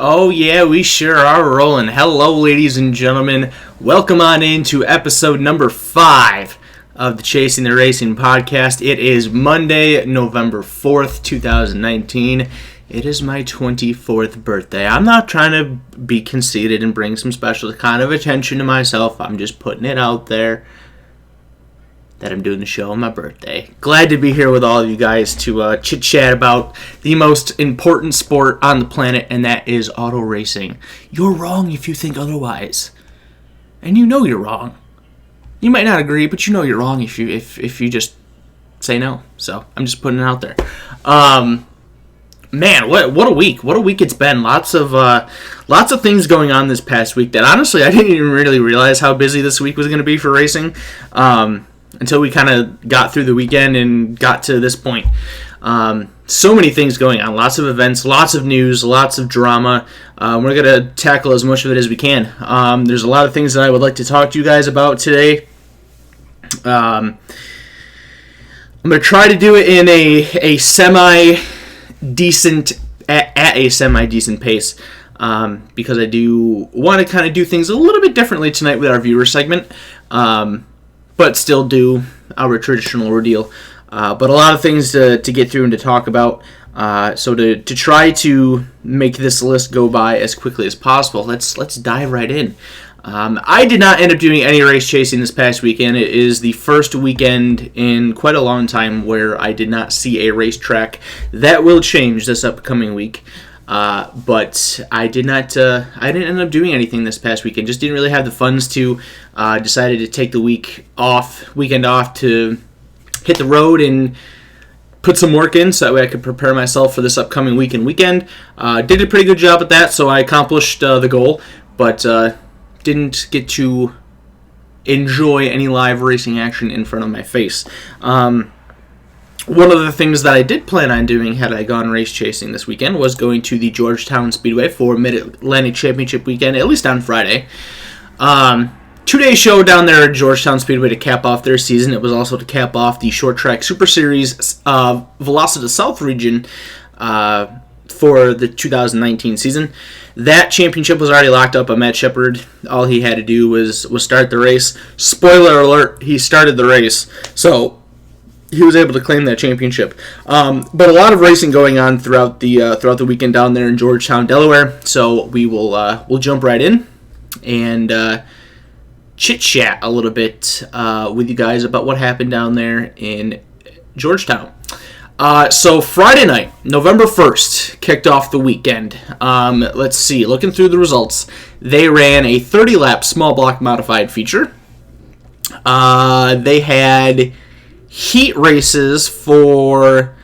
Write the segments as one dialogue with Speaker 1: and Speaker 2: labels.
Speaker 1: Oh yeah, we sure are rolling. Hello, ladies and gentlemen. Welcome on into episode number 5 of the Chasing the Racing podcast. It is Monday, November 4th, 2019. It is my 24th birthday. I'm not trying to be conceited and bring some special kind of attention to myself. I'm just putting it out there that I'm doing the show on my birthday. Glad to be here with all of you guys to chit-chat about the most important sport on the planet, and that is auto racing. You're wrong if you think otherwise. And you know you're wrong. You might not agree, but you know you're wrong if you just say no. So, I'm just putting it out there. Man, what a week. What a week it's been. Lots of things going on this past week that honestly I didn't even really realize how busy this week was going to be for racing. Until we kind of got through the weekend and got to this point. So many things going on. Lots of events, lots of news, lots of drama. We're going to tackle as much of it as we can. There's a lot of things that I would like to talk to you guys about today. I'm going to try to do it in a semi-decent, at a semi-decent pace. Because I do want to kind of do things a little bit differently tonight with our viewer segment. But still do our traditional ordeal. But a lot of things to get through and to talk about. So to try to make this list go by as quickly as possible, let's dive right in. I did not end up doing any race chasing this past weekend. It is the first weekend in quite a long time where I did not see a racetrack. That will change this upcoming week. But I didn't end up doing anything this past weekend. Just didn't really have the funds to. Decided to take the weekend off to hit the road and put some work in so that way I could prepare myself for this upcoming weekend. Did a pretty good job at that, so I accomplished the goal, but didn't get to enjoy any live racing action in front of my face. One of the things that I did plan on doing had I gone race chasing this weekend was going to the Georgetown Speedway for Mid-Atlantic Championship weekend, at least on Friday. 2-day show down there at Georgetown Speedway to cap off their season. It was also to cap off the Short Track Super Series Velocity South region for the 2019 season. That championship was already locked up by Matt Shepard. All he had to do was start the race. Spoiler alert, he started the race. So he was able to claim that championship. But a lot of racing going on throughout the weekend down there in Georgetown, Delaware. So we'll jump right in and chit-chat a little bit with you guys about what happened down there in Georgetown. So Friday night, November 1st, kicked off the weekend. Let's see, looking through the results, they ran a 30-lap small block modified feature. They had heat races for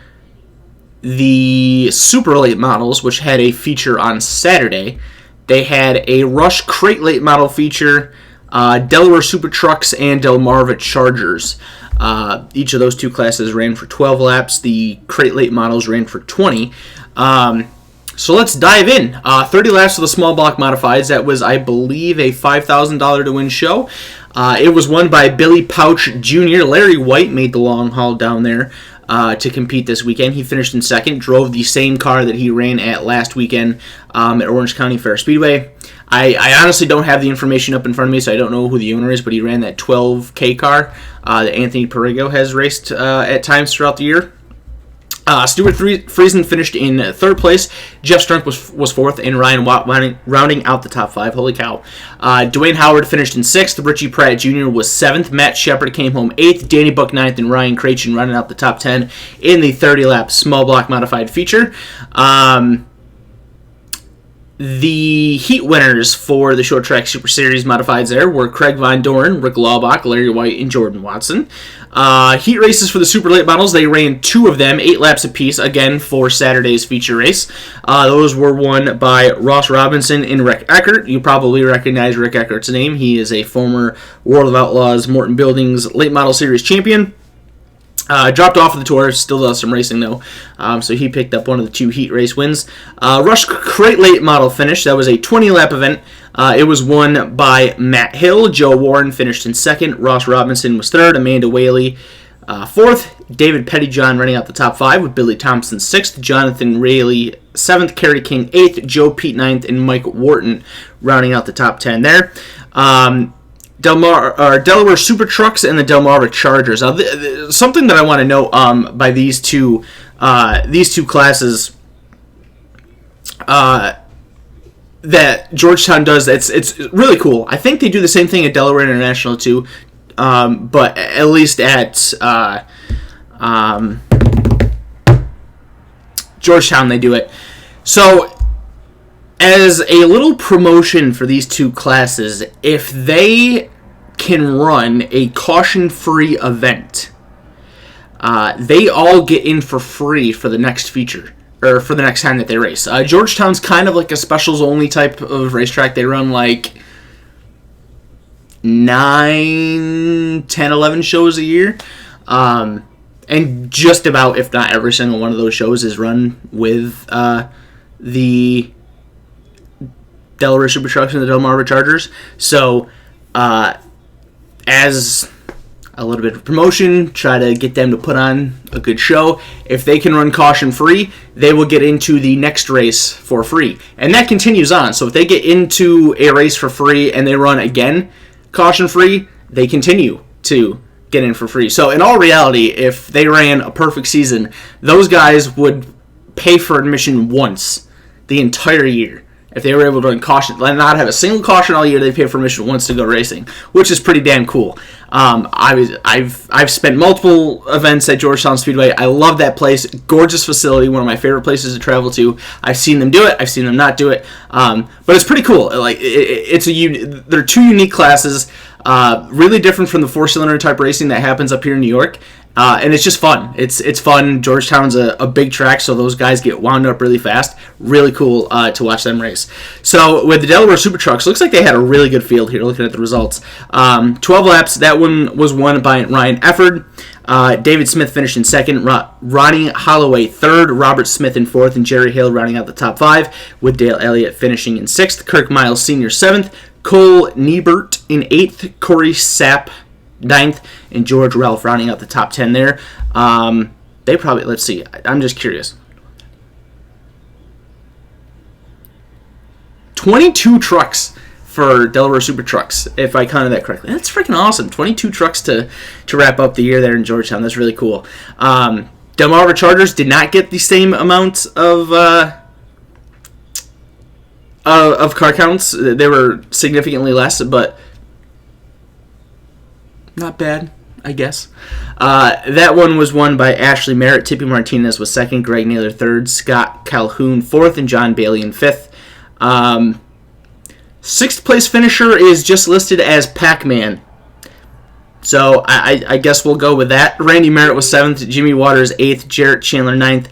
Speaker 1: the super late models, which had a feature on Saturday. They had a Rush Crate Late model feature, Delaware Super Trucks, and Delmarva Chargers. Each of those two classes ran for 12 laps. The Crate Late models ran for 20. So let's dive in. 30 laps for the small block modifieds. That was, I believe, a $5,000 to win show. It was won by Billy Pouch Jr. Larry White made the long haul down there to compete this weekend. He finished in second, drove the same car that he ran at last weekend at Orange County Fair Speedway. I honestly don't have the information up in front of me, so I don't know who the owner is, but he ran that 12K car that Anthony Perrigo has raced at times throughout the year. Stuart Friesen finished in third place. Jeff Strunk was fourth, and Ryan Watt rounding out the top 5. Holy cow. Dwayne Howard finished in sixth. Richie Pratt Jr. was seventh. Matt Shepard came home eighth. Danny Buck ninth, and Ryan Krachin running out the top 10 in the 30-lap small block modified feature. The heat winners for the Short Track Super Series modifieds there were Craig Von Doren, Rick Laubach, Larry White, and Jordan Watson. Heat races for the super late models, they ran 2 of them, 8 laps apiece, again for Saturday's feature race. Those were won by Ross Robinson and Rick Eckert. You probably recognize Rick Eckert's name. He is a former World of Outlaws Morton Buildings late model series champion. Dropped off of the tour, still does some racing though, so he picked up one of the 2 heat race wins. Rush Crate Late model finish, that was a 20-lap event. It was won by Matt Hill. Joe Warren finished in second. Ross Robinson was third. Amanda Whaley Fourth, David Pettyjohn running out the top 5 with Billy Thompson 6th, Jonathan Rayleigh 7th, Kerry King 8th, Joe Pete 9th, and Mike Wharton rounding out the top 10 there. Delaware Super Trucks and the Delmarva Chargers. Something that I want to note by these two classes that Georgetown does, it's really cool. I think they do the same thing at Delaware International too, but at least at Georgetown they do it. So as a little promotion for these two classes, if they can run a caution-free event, they all get in for free for the next feature, or for the next time that they race. Georgetown's kind of like a specials-only type of racetrack. They run like 9, 10, 11 shows a year. And just about, if not every single one of those shows, is run with the Delaware Super Trucks and the Delmarva Chargers. So, as a little bit of promotion, try to get them to put on a good show. If they can run caution-free, they will get into the next race for free. And that continues on. So if they get into a race for free and they run again caution-free, they continue to get in for free. So in all reality, if they ran a perfect season, those guys would pay for admission once the entire year. If they were able to run caution, not have a single caution all year, they pay for admission once to go racing, which is pretty damn cool. I've spent multiple events at Georgetown Speedway. I love that place. Gorgeous facility, one of my favorite places to travel to. I've seen them do it. I've seen them not do it. But it's pretty cool. Like they're two unique classes, really different from the 4-cylinder type racing that happens up here in New York. And it's just fun. It's fun. Georgetown's a big track, so those guys get wound up really fast. Really cool to watch them race. So with the Delaware Super Trucks, looks like they had a really good field here, looking at the results. 12 laps. That one was won by Ryan Efford. David Smith finished in second. Ronnie Holloway third. Robert Smith in fourth. And Jerry Hale rounding out the top 5, with Dale Elliott finishing in sixth. Kirk Miles Sr. seventh. Cole Niebert in eighth. Corey Sapp 9th, and George Ralph rounding out the top 10 there. They probably, let's see, I'm just curious. 22 trucks for Delaware Super Trucks, if I counted that correctly. That's freaking awesome. 22 trucks to wrap up the year there in Georgetown. That's really cool. Delmarva Chargers did not get the same amount of car counts. They were significantly less, but not bad, I guess. That one was won by Ashley Merritt. Tippy Martinez was second. Greg Naylor third. Scott Calhoun fourth. And John Bailey in fifth. Sixth place finisher is just listed as Pac-Man. So I guess we'll go with that. Randy Merritt was seventh. Jimmy Waters eighth. Jarrett Chandler ninth.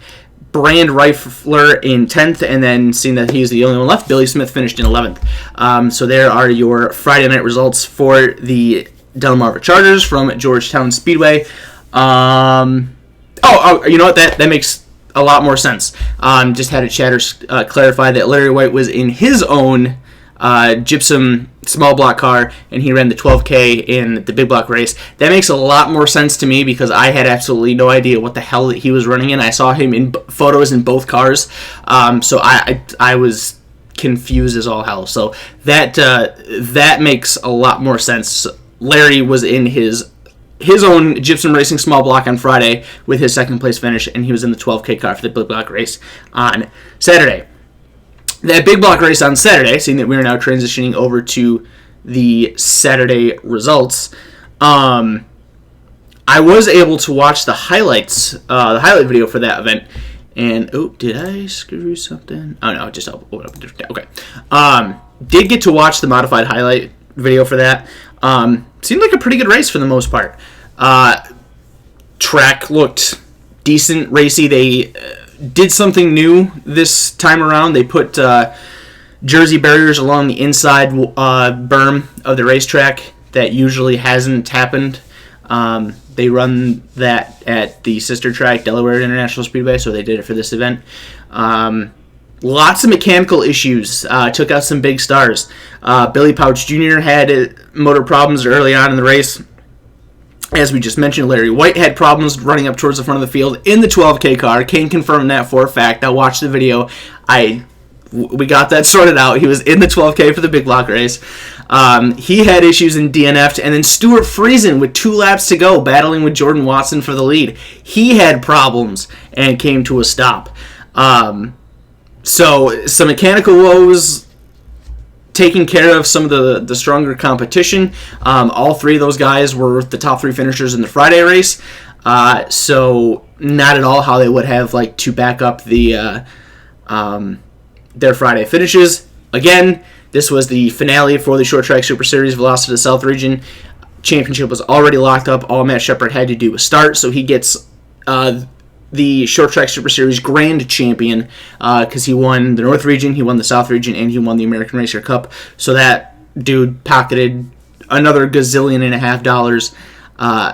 Speaker 1: Brand Reifler in 10th, and then seeing that he's the only one left, Billy Smith finished in 11th. So there are your Friday night results for the Delmarva Chargers from Georgetown Speedway. You know what? That makes a lot more sense. Just had a chatter clarify that Larry White was in his own gypsum small block car, and he ran the 12K in the big block race. That makes a lot more sense to me because I had absolutely no idea what the hell that he was running in. I saw him in photos in both cars, so I was confused as all hell. So that makes a lot more sense. Larry was in his own gypsum racing small block on Friday with his second place finish, and he was in the 12K car for the big block race on Saturday. That big block race on Saturday, seeing that we are now transitioning over to the Saturday results, I was able to watch the highlights, the highlight video for that event. And, did I screw something? Oh, no, just open up a different tab. Okay. Did get to watch the modified highlight video for that. Seemed like a pretty good race for the most part. Track looked decent, racy. They did something new this time around. They put jersey barriers along the inside berm of the racetrack. That usually hasn't happened. They run that at the sister track, Delaware International Speedway, so they did it for this event. Lots of mechanical issues. Took out some big stars. Billy Pouch Jr. had motor problems early on in the race. As we just mentioned, Larry White had problems running up towards the front of the field in the 12K car. Kane confirmed that for a fact. I watched the video. We got that sorted out. He was in the 12K for the big block race. He had issues and DNF'd. And then Stuart Friesen, with 2 laps to go, battling with Jordan Watson for the lead. He had problems and came to a stop. So some mechanical woes taking care of some of the stronger competition. All 3 of those guys were the top 3 finishers in the Friday race. So not at all how they would have to back up their Friday finishes. Again, this was the finale for the Short Track Super Series Velocity South Region. Championship was already locked up. All Matt Shepard had to do was start, so he gets the Short Track Super Series Grand Champion because he won the North Region, he won the South Region, and he won the American Racer Cup. So that dude pocketed another $1.5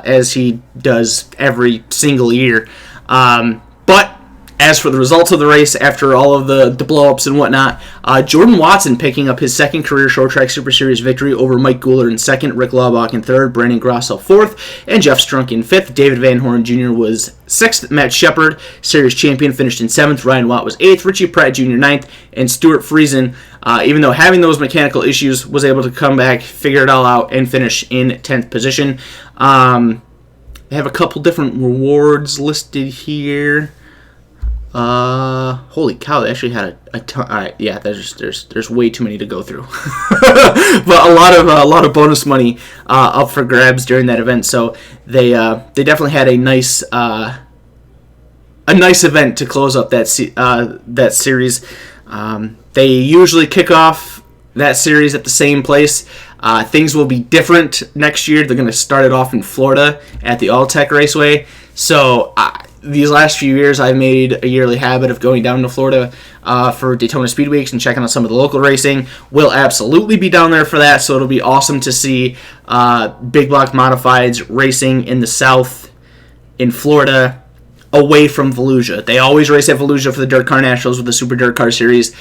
Speaker 1: as he does every single year. But as for the results of the race, after all of the blow-ups and whatnot, Jordan Watson picking up his second career Short Track Super Series victory over Mike Gooler in second, Rick Laubach in third, Brandon Grosso fourth, and Jeff Strunk in fifth. David Van Horn Jr. was sixth. Matt Shepard, series champion, finished in seventh. Ryan Watt was eighth. Richie Pratt Jr. ninth. And Stuart Friesen, even though having those mechanical issues, was able to come back, figure it all out, and finish in 10th position. They have a couple different rewards listed here. Holy cow! They actually had a ton. All right, yeah, there's way too many to go through, but a lot of bonus money up for grabs during that event. So they definitely had a nice event to close up that series. They usually kick off that series at the same place. Things will be different next year. They're going to start it off in Florida at the All-Tech Raceway. So these last few years, I've made a yearly habit of going down to Florida for Daytona Speed Weeks and checking out some of the local racing. We'll absolutely be down there for that, so it'll be awesome to see big block modifieds racing in the South in Florida away from Volusia. They always race at Volusia for the Dirt Car Nationals with the Super Dirt Car Series.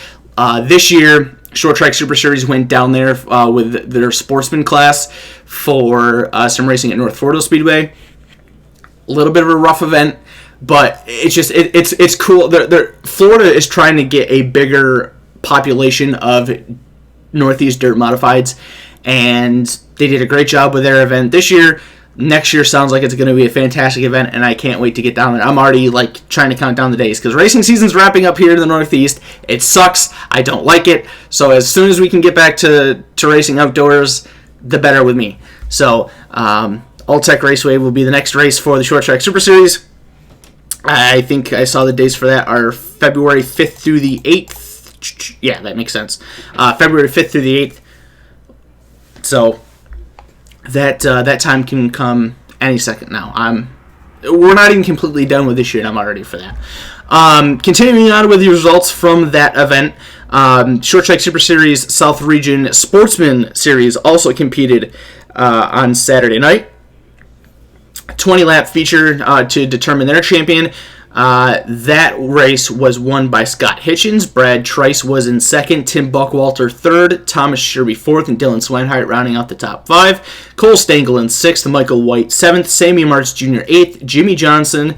Speaker 1: This year, Short Track Super Series went down there with their sportsman class for some racing at North Florida Speedway. A little bit of a rough event, but it's cool. Florida is trying to get a bigger population of Northeast dirt modifieds, and they did a great job with their event this year. Next year sounds like it's going to be a fantastic event, and I can't wait to get down there. I'm already trying to count down the days because racing season's wrapping up here in the Northeast. It sucks. I don't like it. So as soon as we can get back to racing outdoors, the better with me. So All-Tech Raceway will be the next race for the Short Track Super Series. I think I saw the dates for that are February 5th through the 8th. Yeah, that makes sense. February 5th through the 8th. So that time can come any second now. We're not even completely done with this year, and I'm already for that. Continuing on with the results from that event, Short Track Super Series South Region Sportsman Series also competed on Saturday night. 20-lap feature to determine their champion. That race was won by Scott Hitchens. Brad Trice was in second. Tim Buckwalter third. Thomas Sherby fourth. And Dylan Swinehart rounding out the top five. Cole Stengel in sixth. Michael White seventh. Sammy Martz Jr. eighth. Jimmy Johnson,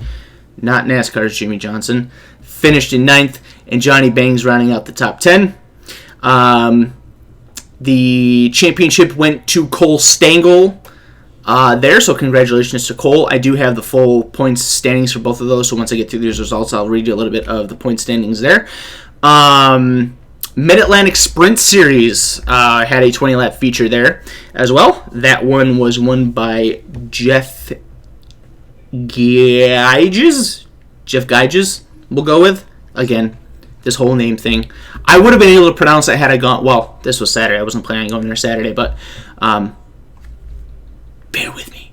Speaker 1: not NASCAR's Jimmy Johnson, finished in ninth. And Johnny Bangs rounding out the top 10. The championship went to Cole Stengel there, so congratulations to Cole. I do have the full points standings for both of those, so once I get through these results, I'll read you a little bit of the point standings there. Mid-Atlantic Sprint Series had a 20-lap feature there as well. That one was won by Jeff Geiges. Jeff Geiges, we'll go with. Again, this whole name thing. I would have been able to pronounce it had I gone... Well, this was Saturday. I wasn't planning on going there Saturday, but... bear with me.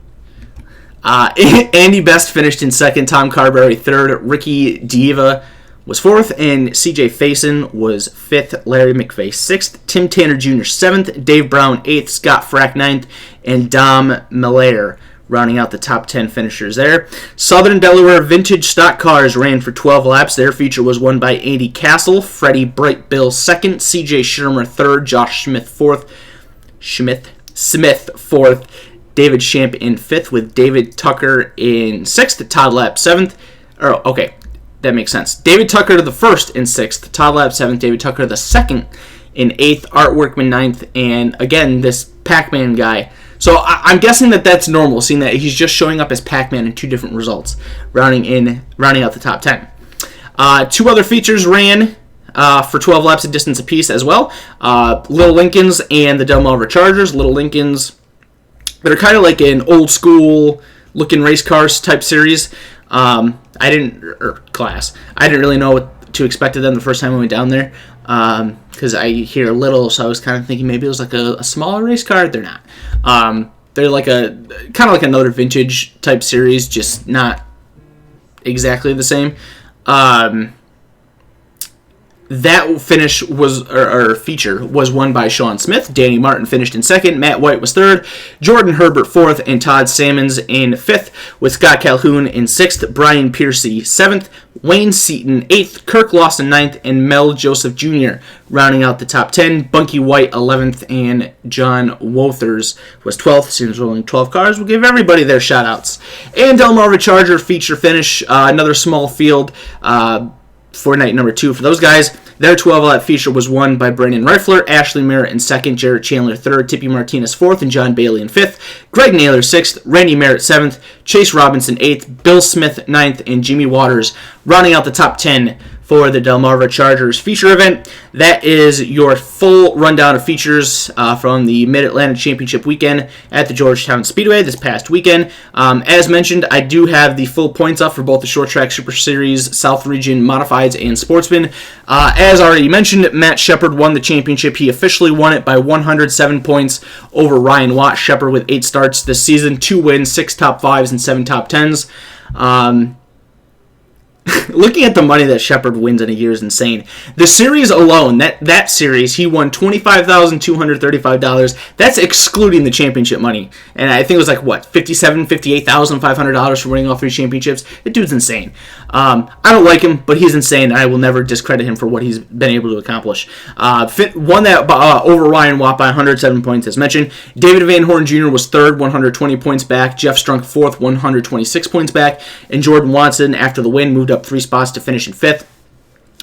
Speaker 1: Andy Best finished in second. Tom Carberry third. Ricky Diva was fourth. And CJ Faison was fifth. Larry McVeigh sixth. Tim Tanner Jr. seventh. Dave Brown eighth. Scott Frack ninth. And Dom Melaire rounding out the top 10 finishers there. Southern Delaware Vintage Stock Cars ran for 12 laps. Their feature was won by Andy Castle. Freddie Bright Bill second. CJ Shermer third. Josh Smith fourth. Smith fourth. David Champ in 5th, with David Tucker in 6th, Todd Lapp 7th. Okay, that makes sense. David Tucker to the 1st in 6th, Todd Lapp 7th, David Tucker to the 2nd in 8th, Art Workman 9th, and again, this Pac-Man guy. So I'm guessing that that's normal, seeing that he's just showing up as Pac-Man in 2 different results, rounding out the top 10. 2 other features ran for 12 laps of distance apiece as well. Little Lincolns and the Delmarva Chargers. Little Lincolns that are kind of like an old school looking race cars type series. I didn't really know what to expect of them the first time I went down there, because I hear little, so I was kind of thinking maybe it was like a smaller race car. They're not. They're like kind of like another vintage type series, just not exactly the same. That finish or feature was won by Sean Smith. Danny Martin finished in 2nd. Matt White was 3rd. Jordan Herbert 4th, and Todd Sammons in 5th, with Scott Calhoun in 6th. Brian Piercy 7th. Wayne Seaton 8th. Kirk Lawson 9th, and Mel Joseph Jr. rounding out the top 10. Bunky White 11th, and John Wothers was 12th. Seems we're only 12 cars. We'll give everybody their shout-outs. And Delmarva Charger feature finish, another small field for night number 2 for those guys. Their 12-lap feature was won by Brandon Reifler, Ashley Merritt in 2nd, Jarrett Chandler 3rd, Tippy Martinez 4th, and John Bailey in 5th. Greg Naylor 6th, Randy Merritt 7th, Chase Robinson 8th, Bill Smith 9th, and Jimmy Waters rounding out the top 10 for the Delmarva Chargers feature event. That is your full rundown of features from the Mid-Atlantic Championship weekend at the Georgetown Speedway this past weekend. As mentioned, I do have the full points up for both the Short Track Super Series, South Region Modifieds, and Sportsman. As already mentioned, Matt Shepard won the championship. He officially won it by 107 points over Ryan Watt. Shepard with 8 starts this season, 2 wins, 6 top 5s, and 7 top 10s. Looking at the money that Shepard wins in a year is insane. The series alone, that series, he won $25,235. That's excluding the championship money. And I think it was like, what, $58,500 for winning all 3 championships? The dude's insane. I don't like him, but he's insane, and I will never discredit him for what he's been able to accomplish. Won that over Ryan Watt by 107 points, as mentioned. David Van Horn Jr. was 3rd, 120 points back. Jeff Strunk 4th, 126 points back. And Jordan Watson, after the win, moved up 3 spots to finish in 5th,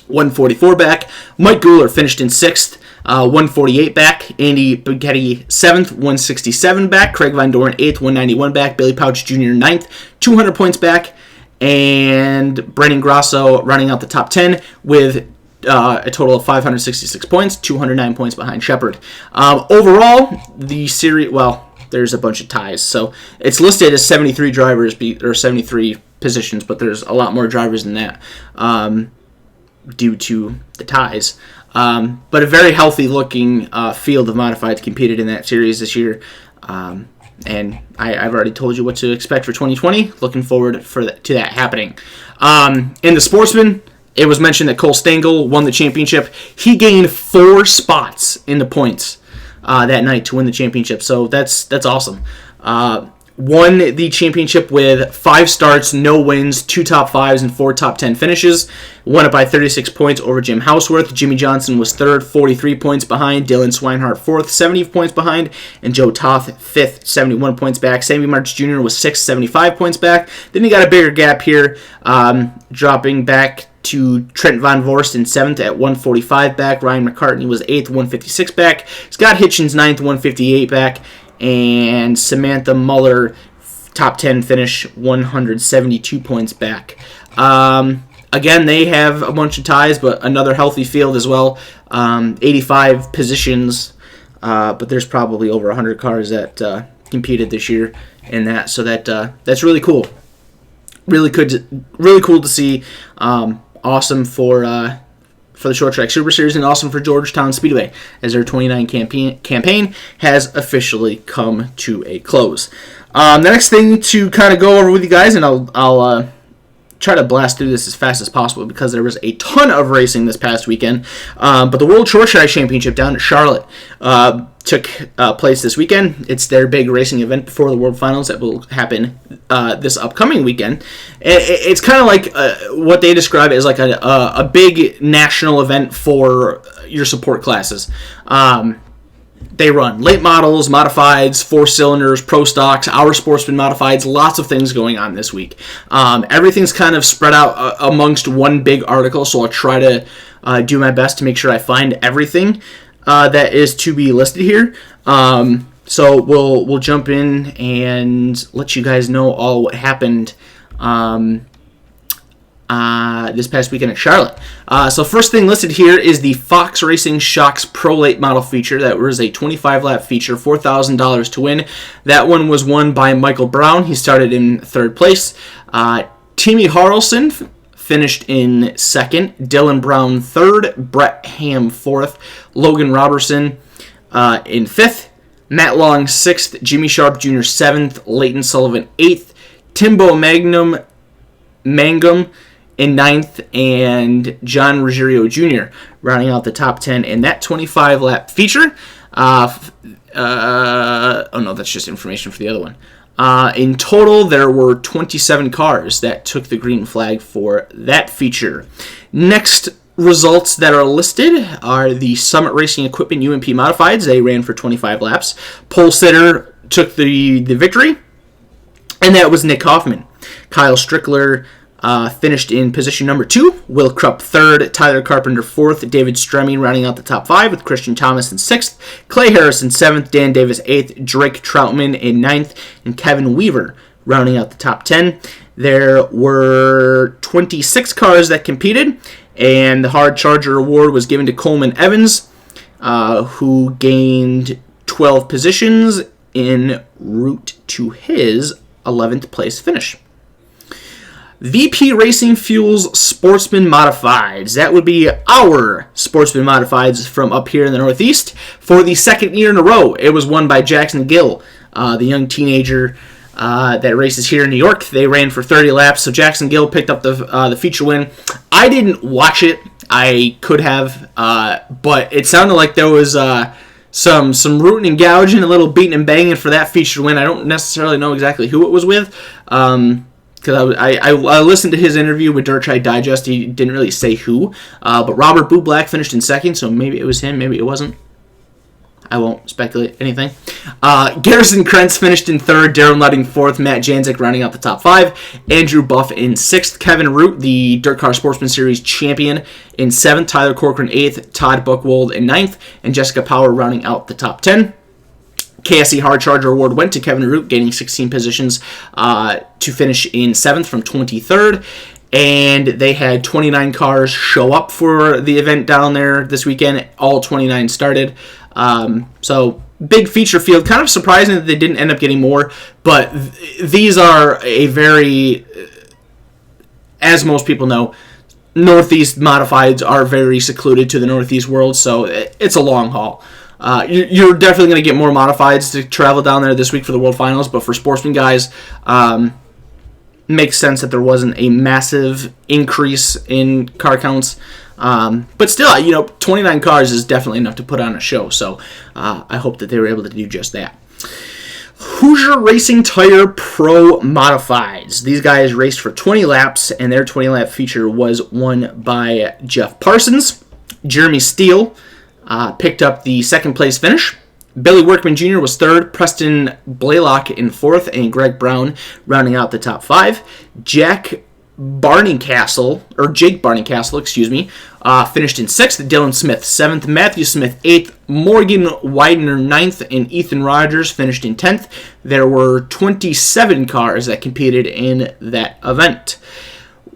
Speaker 1: 144 back. Mike Guler finished in 6th, 148 back. Andy Bugatti 7th, 167 back. Craig Van Doren 8th, 191 back. Billy Pouch Jr. 9th, 200 points back. And Brandon Grasso running out the top 10 with a total of 566 points, 209 points behind Shepard. Overall, the series, well, there's a bunch of ties. So it's listed as 73 drivers, or 73 positions, but there's a lot more drivers than that due to the ties. But a very healthy-looking field of modifieds competed in that series this year. And I've already told you what to expect for 2020. Looking forward to that happening. In the Sportsman, it was mentioned that Cole Stengel won the championship. He gained 4 spots in the points that night to win the championship. So that's awesome. Won the championship with 5 starts, no wins, 2 top 5s, and 4 top 10 finishes. Won it by 36 points over Jim Houseworth. Jimmy Johnson was 3rd, 43 points behind. Dylan Swinehart 4th, 70 points behind. And Joe Toth 5th, 71 points back. Sammy March Jr. was 6th, 75 points back. Then he got a bigger gap here, dropping back to Trent Von Vorst in 7th at 145 back. Ryan McCartney was 8th, 156 back. Scott Hitchens 9th, 158 back. And Samantha Muller, top 10 finish, 172 points back. Again, they have a bunch of ties, but another healthy field as well. 85 positions, but there's probably over 100 cars that competed this year in that. So that's really cool. Really cool to see. Awesome for the Short Track Super Series, and awesome for Georgetown Speedway, as their 29 campaign has officially come to a close. The next thing to kind of go over with you guys, and I'll try to blast through this as fast as possible because there was a ton of racing this past weekend, but the World Short Track Championship down at Charlotte took place this weekend. It's their big racing event before the World Finals that will happen this upcoming weekend. It's kind of like what they describe as like a big national event for your support classes. they run late models, modifieds, 4-cylinders, pro stocks, our sportsman modifieds, lots of things going on this week. Everything's kind of spread out amongst one big article, so I'll try to do my best to make sure I find everything that is to be listed here. So we'll jump in and let you guys know all what happened this past weekend at Charlotte. So first thing listed here is the Fox Racing Shocks Pro Late Model feature. That was a 25-lap feature, $4,000 to win. That one was won by Michael Brown. He started in third place. Timmy Harrelson finished in second. Dylan Brown third. Brett Ham fourth. Logan Robertson in fifth. Matt Long sixth. Jimmy Sharp Jr. seventh. Leighton Sullivan eighth. Timbo Mangum in ninth, and John Ruggiero Jr. rounding out the top 10 in that 25-lap feature. Oh no, that's just information for the other one. In total, there were 27 cars that took the green flag for that feature. Next results that are listed are the Summit Racing Equipment UMP Modifieds. They ran for 25 laps. Pole sitter took the victory, and that was Nick Hoffman. Kyle Strickler finished in position number 2. Will Krupp third. Tyler Carpenter fourth. David Stremme rounding out the top 5 with Christian Thomas in 6th. Clay Harrison 7th. Dan Davis 8th. Drake Troutman in 9th. And Kevin Weaver rounding out the top 10. There were 26 cars that competed, and the Hard Charger Award was given to Coleman Evans, who gained 12 positions en route to his 11th place finish. VP Racing Fuels Sportsman Modifieds. That would be our Sportsman Modifieds from up here in the Northeast. For the second year in a row, it was won by Jackson Gill, the young teenager that races here in New York. They ran for 30 laps, so Jackson Gill picked up the feature win. I didn't watch it. I could have, but it sounded like there was some rooting and gouging, a little beating and banging for that feature win. I don't necessarily know exactly who it was with. Because I listened to his interview with Dirt Track Digest. He didn't really say who. But Robert Bublack finished in second, so maybe it was him, maybe it wasn't. I won't speculate anything. Garrison Krentz finished in third. Darren Ludding fourth. Matt Janzik rounding out the top 5. Andrew Buff in 6th. Kevin Root, the Dirt Car Sportsman Series champion, in 7th. Tyler Corcoran 8th. Todd Buchwald in 9th. And Jessica Power rounding out the top 10. KSE Hard Charger Award went to Kevin Root, gaining 16 positions to finish in 7th from 23rd. And they had 29 cars show up for the event down there this weekend. All 29 started. So big feature field. Kind of surprising that they didn't end up getting more. But these are a very, as most people know, Northeast modifieds are very secluded to the Northeast world. So it's a long haul. You're definitely going to get more modifieds to travel down there this week for the World Finals, but for sportsman guys, makes sense that there wasn't a massive increase in car counts. But still, 29 cars is definitely enough to put on a show, so I hope that they were able to do just that. Hoosier Racing Tire Pro Modifieds. These guys raced for 20 laps, and their 20-lap feature was won by Jeff Parsons. Jeremy Steele picked up the second place finish. Billy Workman Jr. was third. Preston Blaylock in 4th, and Greg Brown rounding out the top 5. Jake Barneycastle, finished in 6th. Dylan Smith 7th. Matthew Smith 8th. Morgan Widener 9th, and Ethan Rogers finished in 10th. There were 27 cars that competed in that event.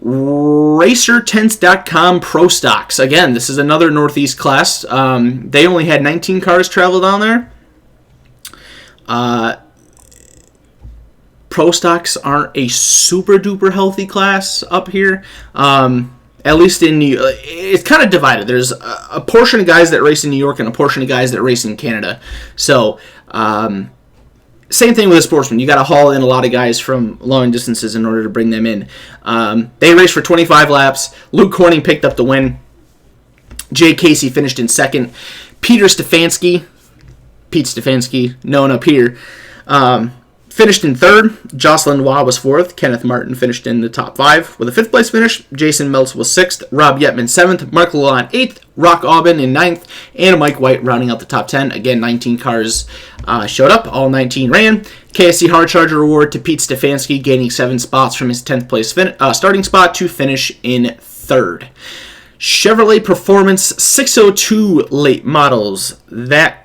Speaker 1: RacerTents.com Pro Stocks. Again, this is another Northeast class. They only had 19 cars travel down there. Pro Stocks aren't a super duper healthy class up here. At least in New York, it's kind of divided. There's a portion of guys that race in New York and a portion of guys that race in Canada. So, same thing with a sportsman. You got to haul in a lot of guys from long distances in order to bring them in. They raced for 25 laps. Luke Corning picked up the win. Jay Casey finished in 2nd. Pete Stefanski, known up here, Finished in third, Jocelyn Waugh was fourth. Kenneth Martin finished in the top 5 with a 5th place finish. Jason Meltz was 6th. Rob Yetman 7th. Mark Lalonde 8th. Rock Aubin in 9th. And Mike White rounding out the top 10. Again, 19 cars showed up. All 19 ran. KSC Hard Charger Award to Pete Stefanski, gaining 7 spots from his 10th place starting spot to finish in third. Chevrolet Performance 602 late models. That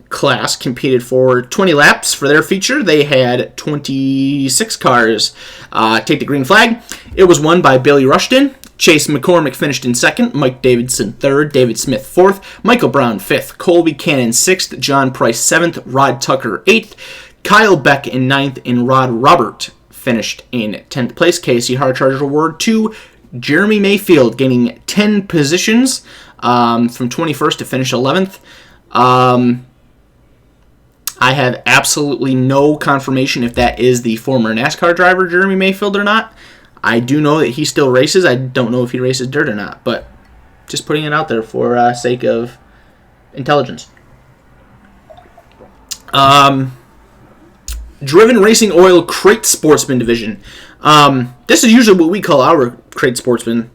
Speaker 1: class competed for 20 laps for their feature. They had 26 cars take the green flag. It was won by Billy Rushton. Chase McCormick finished in second. Mike Davidson third. David Smith fourth. Michael Brown fifth. Colby Cannon sixth. John Price seventh. Rod Tucker eighth. Kyle Beck in ninth. And Rod Robert finished in 10th place. KSC Hard Charger Award to Jeremy Mayfield, gaining 10 positions from 21st to finish 11th. I have absolutely no confirmation if that is the former NASCAR driver, Jeremy Mayfield, or not. I do know that he still races. I don't know if he races dirt or not, but just putting it out there for sake of intelligence. Driven Racing Oil Crate Sportsman Division. This is usually what we call our Crate Sportsman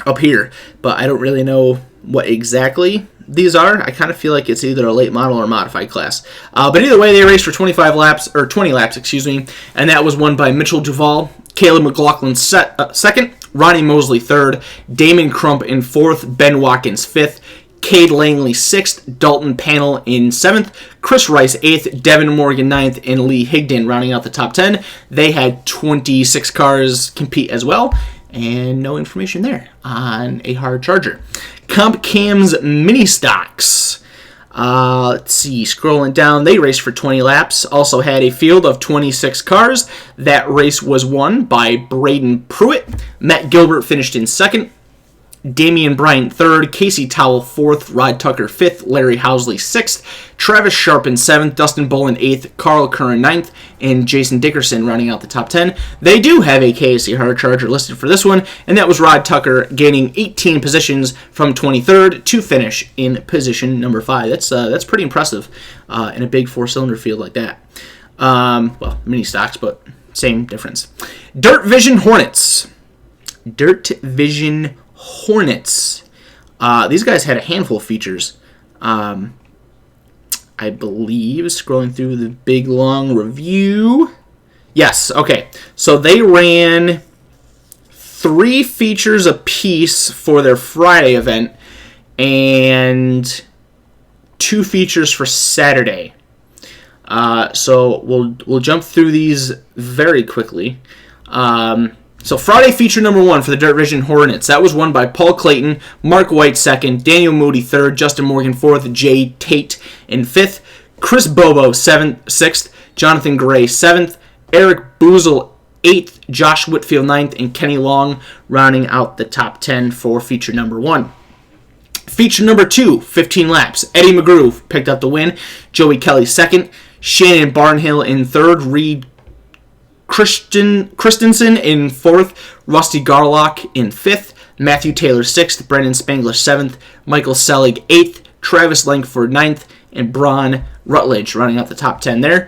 Speaker 1: up here, but I don't really know what exactly these are. I kind of feel like it's either a late model or modified class. But either way, they raced for 20 laps, and that was won by Mitchell Duval, Caleb McLaughlin second, Ronnie Mosley third, Damon Crump in fourth, Ben Watkins fifth, Cade Langley sixth, Dalton Panel in seventh, Chris Rice eighth, Devin Morgan ninth, and Lee Higdon rounding out the top 10. They had 26 cars compete as well, and no information there on a hard charger. Comp Cam's mini stocks. Let's see, scrolling down, they raced for 20 laps, also had a field of 26 cars. That race was won by Braden Pruitt. Matt Gilbert finished in second. Damian Bryant third, Casey Towell fourth, Rod Tucker fifth, Larry Housley sixth, Travis Sharp in seventh, Dustin Bolin eighth, Carl Curran ninth, and Jason Dickerson rounding out the top 10. They do have a KSC Hard Charger listed for this one, and that was Rod Tucker gaining 18 positions from 23rd to finish in position number 5. That's pretty impressive in a big 4-cylinder field like that. Well, mini stocks, but same difference. Dirt Vision Hornets. These guys had a handful of features. I believe, scrolling through the big long review. Yes, okay. So they ran 3 features apiece for their Friday event and 2 features for Saturday. So we'll jump through these very quickly. So Friday feature number 1 for the Dirt Vision Hornets. That was won by Paul Clayton, Mark White second, Daniel Moody third, Justin Morgan fourth, Jay Tate in fifth, Chris Bobo sixth, Jonathan Gray seventh, Eric Boozle eighth, Josh Whitfield ninth, and Kenny Long rounding out the top 10 for feature number 1. Feature number 2, 15 laps. Eddie McGrew picked up the win, Joey Kelly second, Shannon Barnhill in third, Reed Christensen in fourth, Rusty Garlock in fifth, Matthew Taylor sixth, Brendan Spangler seventh, Michael Selig eighth, Travis Langford ninth, and Braun Rutledge rounding out the top 10 there.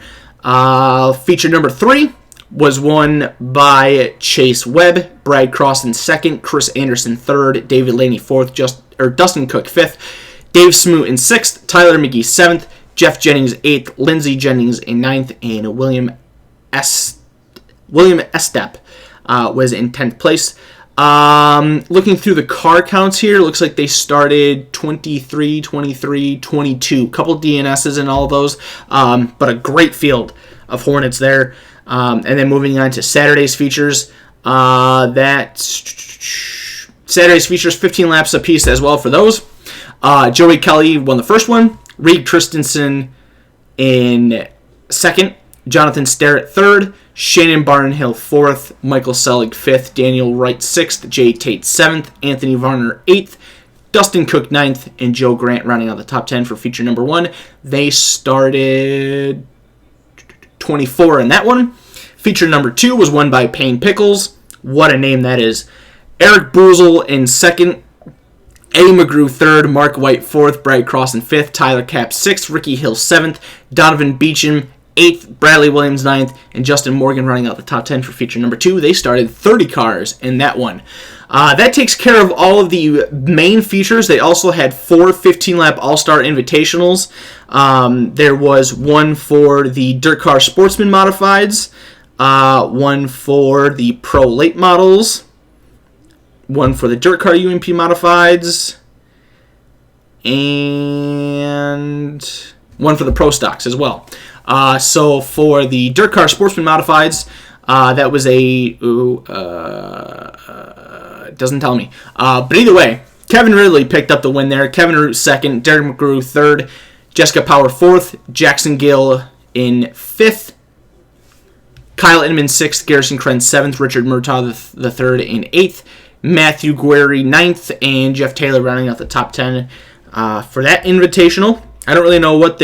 Speaker 1: Feature number 3 was won by Chase Webb, Brad Cross in second, Chris Anderson third, David Laney fourth, Dustin Cook fifth, Dave Smoot in sixth, Tyler McGee seventh, Jeff Jennings eighth, Lindsey Jennings in ninth, and William Estep was in 10th place. Looking through the car counts here, looks like they started 23, 23, 22. Couple DNSs in all of those, but a great field of Hornets there. And then moving on to Saturday's features. Saturday's features, 15 laps apiece as well for those. Joey Kelly won the first one. Reed Christensen in second. Jonathan Starrett third, Shannon Barnhill fourth, Michael Selig fifth, Daniel Wright sixth, Jay Tate seventh, Anthony Varner eighth, Dustin Cook ninth, and Joe Grant rounding out the top 10 for feature number 1. They started 24 in that one. Feature number 2 was won by Payne Pickles. What a name that is. Eric Boozle in second, Eddie McGrew third, Mark White fourth, Brad Cross in fifth, Tyler Cap sixth, Ricky Hill seventh, Donovan Beecham 8th, Bradley Williams 9th, and Justin Morgan running out the top 10 for feature number 2. They started 30 cars in that one. That takes care of all of the main features. They also had 4 15-lap All-Star Invitationals. There was one for the Dirt Car Sportsman Modifieds, one for the Pro Late Models, one for the Dirt Car UMP Modifieds, and one for the Pro Stocks as well. So for the Dirt Car Sportsman Modifieds, that was doesn't tell me. But either way, Kevin Ridley picked up the win there. Kevin Root 2nd, Derek McGrew 3rd, Jessica Power 4th, Jackson Gill in 5th, Kyle Inman 6th, Garrison Krenz 7th, Richard Murtaugh the 3rd in 8th, Matthew Guerri 9th, and Jeff Taylor rounding out the top 10 for that invitational. I don't really know what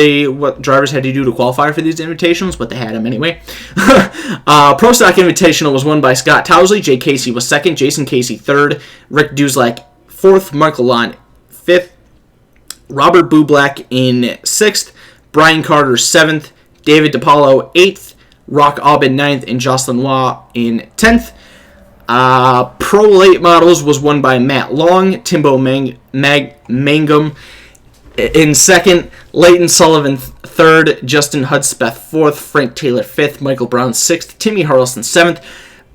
Speaker 1: drivers had to do to qualify for these invitationals, but they had them anyway. Pro Stock Invitational was won by Scott Towsley. Jay Casey was 2nd. Jason Casey 3rd. Rick Duzlak 4th. Michael Lon 5th. Robert Bublak in 6th. Brian Carter 7th. David DePaulo 8th. Rock Aubin 9th. And Jocelyn Waugh in 10th. Pro Late Models was won by Matt Long. Timbo Mangum in 2nd, Leighton Sullivan 3rd, Justin Hudspeth 4th, Frank Taylor 5th, Michael Brown 6th, Timmy Harrelson 7th,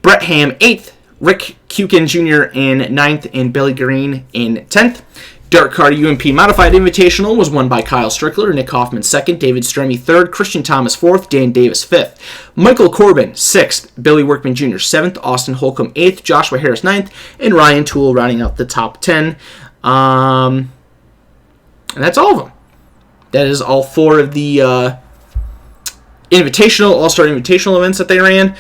Speaker 1: Brett Ham 8th, Rick Kukin Jr. in 9th, and Billy Green in 10th. Dirt Car UMP Modified Invitational was won by Kyle Strickler, Nick Hoffman 2nd, David Stremme 3rd, Christian Thomas 4th, Dan Davis 5th, Michael Corbin 6th, Billy Workman Jr. 7th, Austin Holcomb 8th, Joshua Harris 9th, and Ryan Toole rounding out the top 10. And that's all of them. That is all 4 of the All-Star Invitational events that they ran.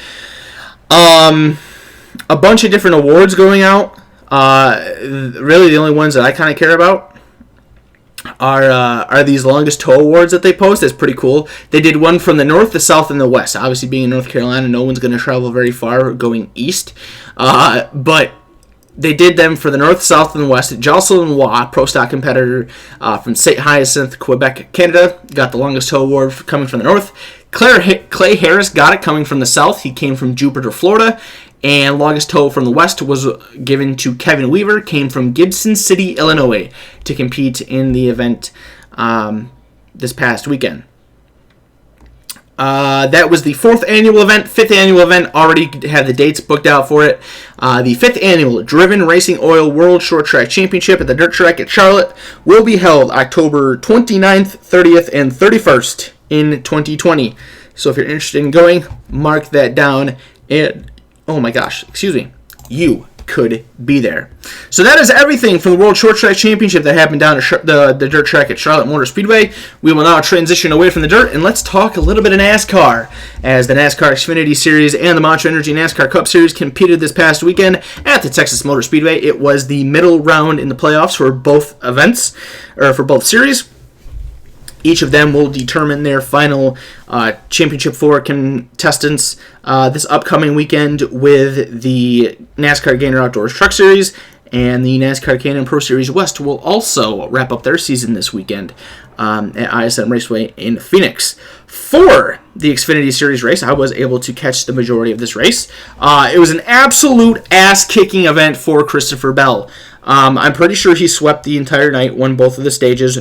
Speaker 1: A bunch of different awards going out. Really, the only ones that I kind of care about are these longest tow awards that they post. That's pretty cool. They did one from the north, the south, and the west. Obviously, being in North Carolina, no one's going to travel very far going east. But they did them for the north, south, and west. Jocelyn Waugh, Pro Stock competitor from St. Hyacinthe, Quebec, Canada, got the longest tow award coming from the north. Clay Harris got it coming from the south. He came from Jupiter, Florida. And longest tow from the west was given to Kevin Weaver, came from Gibson City, Illinois, to compete in the event this past weekend. That was the 4th annual event. 5th annual event already had the dates booked out for it. The 5th annual Driven Racing Oil World Short Track Championship at the Dirt Track at Charlotte will be held October 29th, 30th, and 31st in 2020. So if you're interested in going, mark that down. And, oh my gosh, excuse me, you could be there. So that is everything from the World Short Track Championship that happened down at the Dirt Track at Charlotte Motor Speedway. We will now transition away from the dirt and let's talk a little bit of NASCAR, as the NASCAR Xfinity Series and the Monster Energy NASCAR Cup Series competed this past weekend at the Texas Motor Speedway. It was the middle round in the playoffs for both events, or for both series. Each of them will determine their final Championship 4 contestants this upcoming weekend with the NASCAR Gainer Outdoors Truck Series, and the NASCAR Can-Am Pro Series West will also wrap up their season this weekend at ISM Raceway in Phoenix. For the Xfinity Series race, I was able to catch the majority of this race. It was an absolute ass-kicking event for Christopher Bell. I'm pretty sure he swept the entire night, won both of the stages,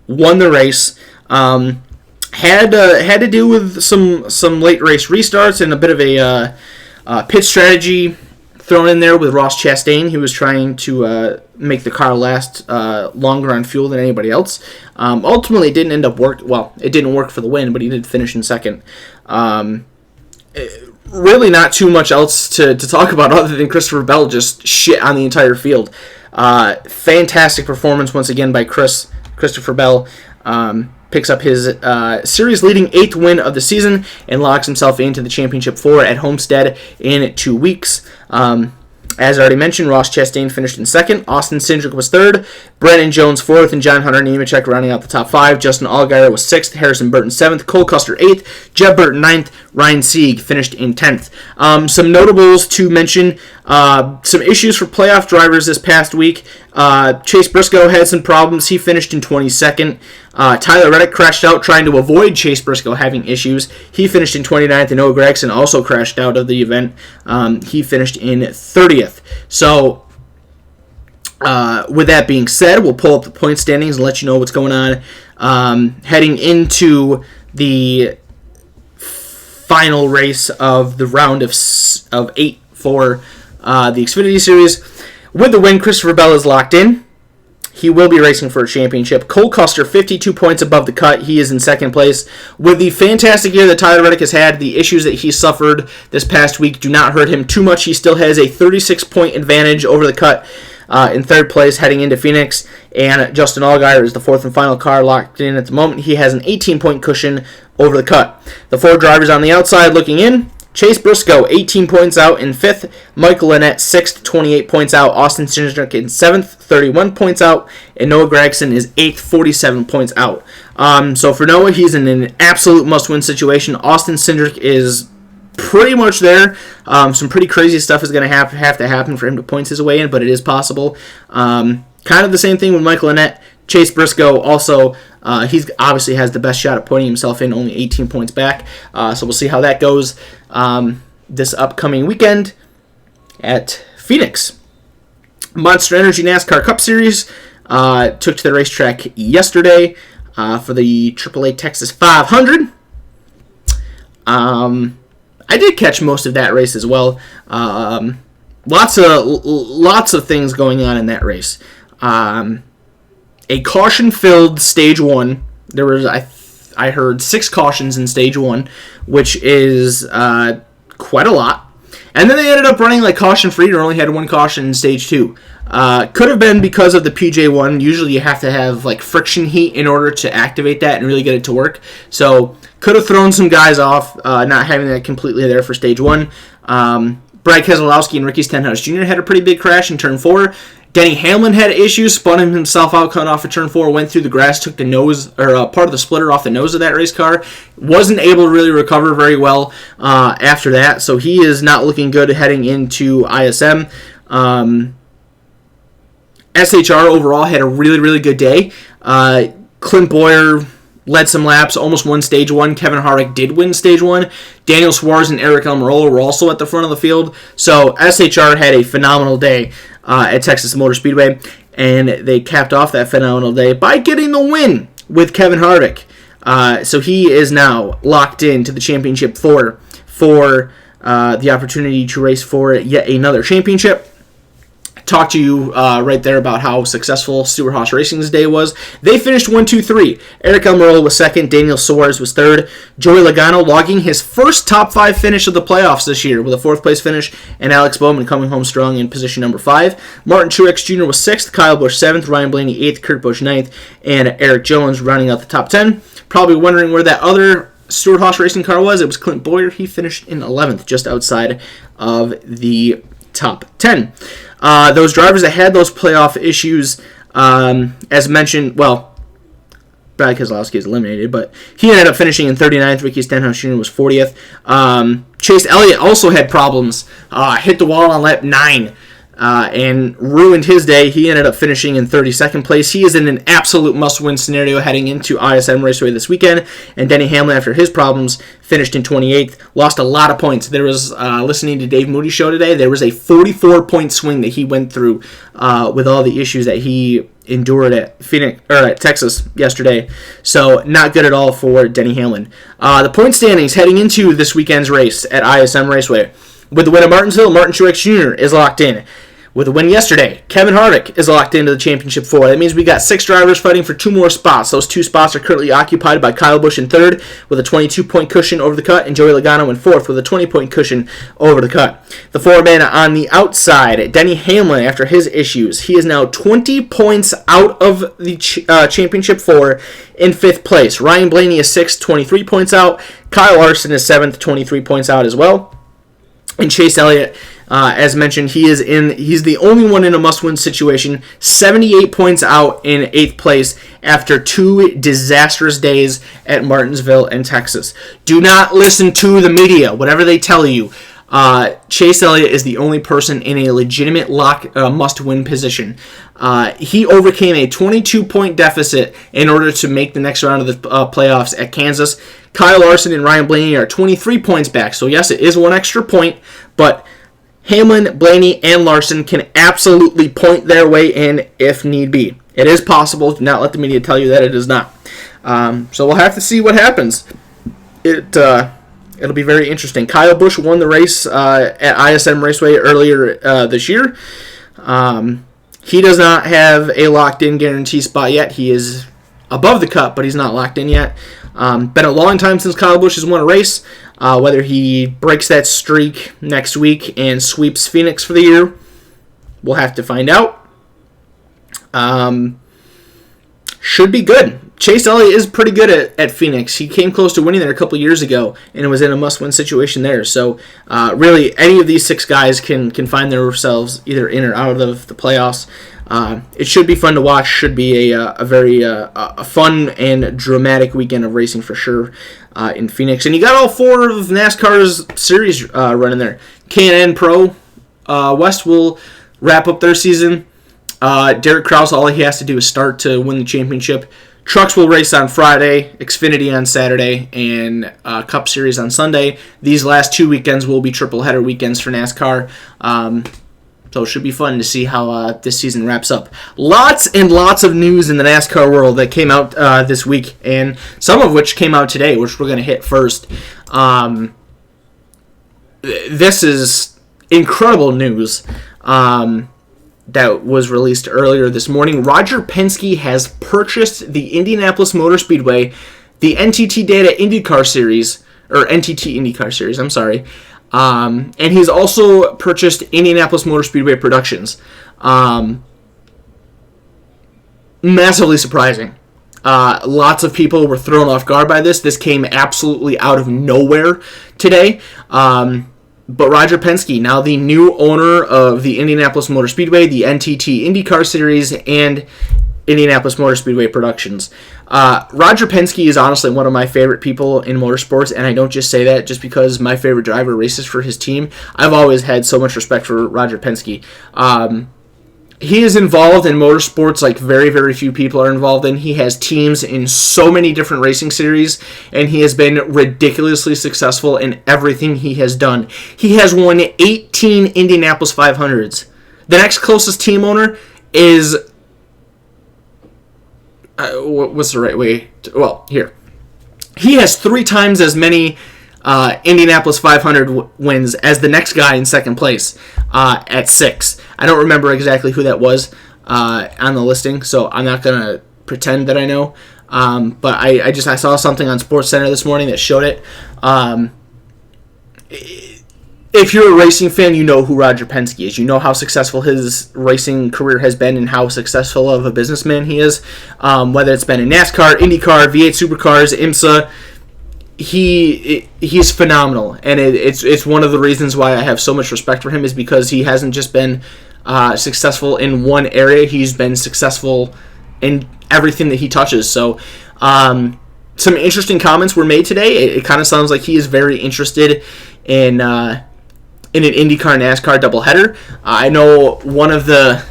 Speaker 1: won the race. Had to do with some late race restarts and a bit of a pit strategy thrown in there with Ross Chastain. He was trying to make the car last longer on fuel than anybody else. Ultimately, it didn't end up work. Well, it didn't work for the win, but he did finish in second. Really, not too much else to talk about other than Christopher Bell just shit on the entire field. Fantastic performance once again by Christopher Bell. Picks up his series-leading 8th win of the season and locks himself into the Championship 4 at Homestead in 2 weeks. As I already mentioned, Ross Chastain finished in second. Austin Cindric was third. Brandon Jones 4th, and John Hunter Nemechek rounding out the top 5. Justin Allgaier was 6th. Harrison Burton 7th. Cole Custer 8th. Jeb Burton 9th. Ryan Sieg finished in 10th. Some notables to mention. Some issues for playoff drivers this past week. Chase Briscoe had some problems. He finished in 22nd. Tyler Reddick crashed out trying to avoid Chase Briscoe having issues. He finished in 29th, and Noah Gragson also crashed out of the event. He finished in 30th. So, with that being said, we'll pull up the point standings and let you know what's going on heading into the final race of the round of 8 for the Xfinity Series. With the win, Christopher Bell is locked in. He will be racing for a championship. Cole Custer, 52 points above the cut. He is in second place. With the fantastic year that Tyler Reddick has had, the issues that he suffered this past week do not hurt him too much. He still has a 36-point advantage over the cut in third place heading into Phoenix. And Justin Allgaier is the fourth and final car locked in at the moment. He has an 18-point cushion over the cut. The 4 drivers on the outside looking in. Chase Briscoe, 18 points out in 5th. Michael Lynette, 6th, 28 points out. Austin Cindric in 7th, 31 points out. And Noah Gragson is 8th, 47 points out. So for Noah, he's in an absolute must-win situation. Austin Cindric is pretty much there. Some pretty crazy stuff is going to have to happen for him to point his way in, but it is possible. Kind of the same thing with Michael Lynette. Chase Briscoe also, he obviously has the best shot at pointing himself in, only 18 points back. So we'll see how that goes this upcoming weekend at Phoenix. Monster Energy NASCAR Cup Series took to the racetrack yesterday for the AAA Texas 500. I did catch most of that race as well. Lots of things going on in that race. A caution-filled Stage 1. There was, I heard, 6 cautions in Stage 1, which is quite a lot. And then they ended up running like caution-free, or only had 1 caution in Stage 2. Could have been because of the PJ1. Usually you have to have like friction heat in order to activate that and really get it to work. So could have thrown some guys off, not having that completely there for Stage 1. Brad Keselowski and Ricky Stenhouse Jr. had a pretty big crash in Turn 4. Denny Hamlin had issues, spun himself out coming off of Turn 4, went through the grass, took the nose, or part of the splitter off the nose of that race car. Wasn't able to really recover very well after that, so he is not looking good heading into ISM. SHR overall had a really, really good day. Clint Bowyer led some laps, almost won Stage 1. Kevin Harvick did win Stage 1. Daniel Suarez and Eric Almirola were also at the front of the field. So SHR had a phenomenal day at Texas Motor Speedway, and they capped off that phenomenal day by getting the win with Kevin Harvick. So he is now locked into the championship for the opportunity to race for yet another championship. Talk to you right there about how successful Stewart-Haas Racing's day was. They finished 1-2-3. Eric Almirola was second. Daniel Suarez was third. Joey Logano logging his first top 5 finish of the playoffs this year with a 4th place finish, and Alex Bowman coming home strong in position number 5. Martin Truex Jr. was 6th. Kyle Busch 7th. Ryan Blaney 8th. Kurt Busch 9th. And Eric Jones rounding out the top 10. Probably wondering where that other Stewart-Haas Racing car was. It was Clint Bowyer. He finished in 11th, just outside of the top 10. Those drivers that had those playoff issues, as mentioned, well, Brad Keselowski is eliminated, but he ended up finishing in 39th. Ricky Stenhouse Jr. was 40th. Chase Elliott also had problems, hit the wall on lap 9, and ruined his day. He ended up finishing in 32nd place. He is in an absolute must-win scenario heading into ISM Raceway this weekend, and Denny Hamlin, after his problems, finished in 28th, lost a lot of points. There was, listening to Dave Moody's show today, there was a 44-point swing that he went through with all the issues that he endured at Phoenix or at Texas yesterday. So not good at all for Denny Hamlin. The point standings heading into this weekend's race at ISM Raceway. With the win of Martinsville, Martin Truex Jr. is locked in. With a win yesterday, Kevin Harvick is locked into the Championship 4. That means we got 6 drivers fighting for 2 more spots. Those 2 spots are currently occupied by Kyle Busch in 3rd with a 22-point cushion over the cut, and Joey Logano in 4th with a 20-point cushion over the cut. The 4-man on the outside, Denny Hamlin, after his issues, he is now 20 points out of the Championship 4 in 5th place. Ryan Blaney is 6th, 23 points out. Kyle Larson is 7th, 23 points out as well. And Chase Elliott, as mentioned, he's the only one in a must-win situation, 78 points out in 8th place after 2 disastrous days at Martinsville and Texas. Do not listen to the media, whatever they tell you. Chase Elliott is the only person in a legitimate must-win position. He overcame a 22-point deficit in order to make the next round of the playoffs at Kansas. Kyle Larson and Ryan Blaney are 23 points back. So, yes, it is one extra point, but Hamlin, Blaney, and Larson can absolutely point their way in if need be. It is possible. Do not let the media tell you that it is not. So we'll have to see what happens. It'll be very interesting. Kyle Busch won the race at ISM Raceway earlier this year. He does not have a locked-in guarantee spot yet. He is above the cut, but he's not locked in yet. Been a long time since Kyle Busch has won a race. Whether he breaks that streak next week and sweeps Phoenix for the year, we'll have to find out. Should be good. Chase Elliott is pretty good at Phoenix. He came close to winning there a couple years ago, and was in a must-win situation there. So, really, any of these 6 guys can find themselves either in or out of the playoffs. It should be fun to watch. Should be a very fun and dramatic weekend of racing for sure in Phoenix. And you got all 4 of NASCAR's series running there. K&N Pro West will wrap up their season. Derek Kraus, all he has to do is start to win the championship. Trucks will race on Friday, Xfinity on Saturday, and Cup Series on Sunday. These last 2 weekends will be triple header weekends for NASCAR. So it should be fun to see how this season wraps up. Lots and lots of news in the NASCAR world that came out this week, and some of which came out today, which we're going to hit first. This is incredible news that was released earlier this morning. Roger Penske has purchased the Indianapolis Motor Speedway, the NTT Data IndyCar Series, or NTT IndyCar Series, I'm sorry. And he's also purchased Indianapolis Motor Speedway Productions. Massively surprising. Lots of people were thrown off guard by this. This came absolutely out of nowhere today. But Roger Penske, now the new owner of the Indianapolis Motor Speedway, the NTT IndyCar Series, and Indianapolis Motor Speedway Productions. Roger Penske is honestly one of my favorite people in motorsports, and I don't just say that just because my favorite driver races for his team. I've always had so much respect for Roger Penske. He is involved in motorsports like very, very few people are involved in. He has teams in so many different racing series, and he has been ridiculously successful in everything he has done. He has won 18 Indianapolis 500s. The next closest team owner is... what's the right way? Well, here. He has 3 times as many Indianapolis 500 wins as the next guy in second place at 6. I don't remember exactly who that was on the listing, so I'm not going to pretend that I know. But I saw something on SportsCenter this morning that showed it. If you're a racing fan, you know who Roger Penske is. You know how successful his racing career has been and how successful of a businessman he is. Whether it's been in NASCAR, IndyCar, V8 Supercars, IMSA, he's phenomenal. And it's one of the reasons why I have so much respect for him is because he hasn't just been successful in one area. He's been successful in everything that he touches. So some interesting comments were made today. It kind of sounds like he is very interested in an IndyCar NASCAR doubleheader. I know one of the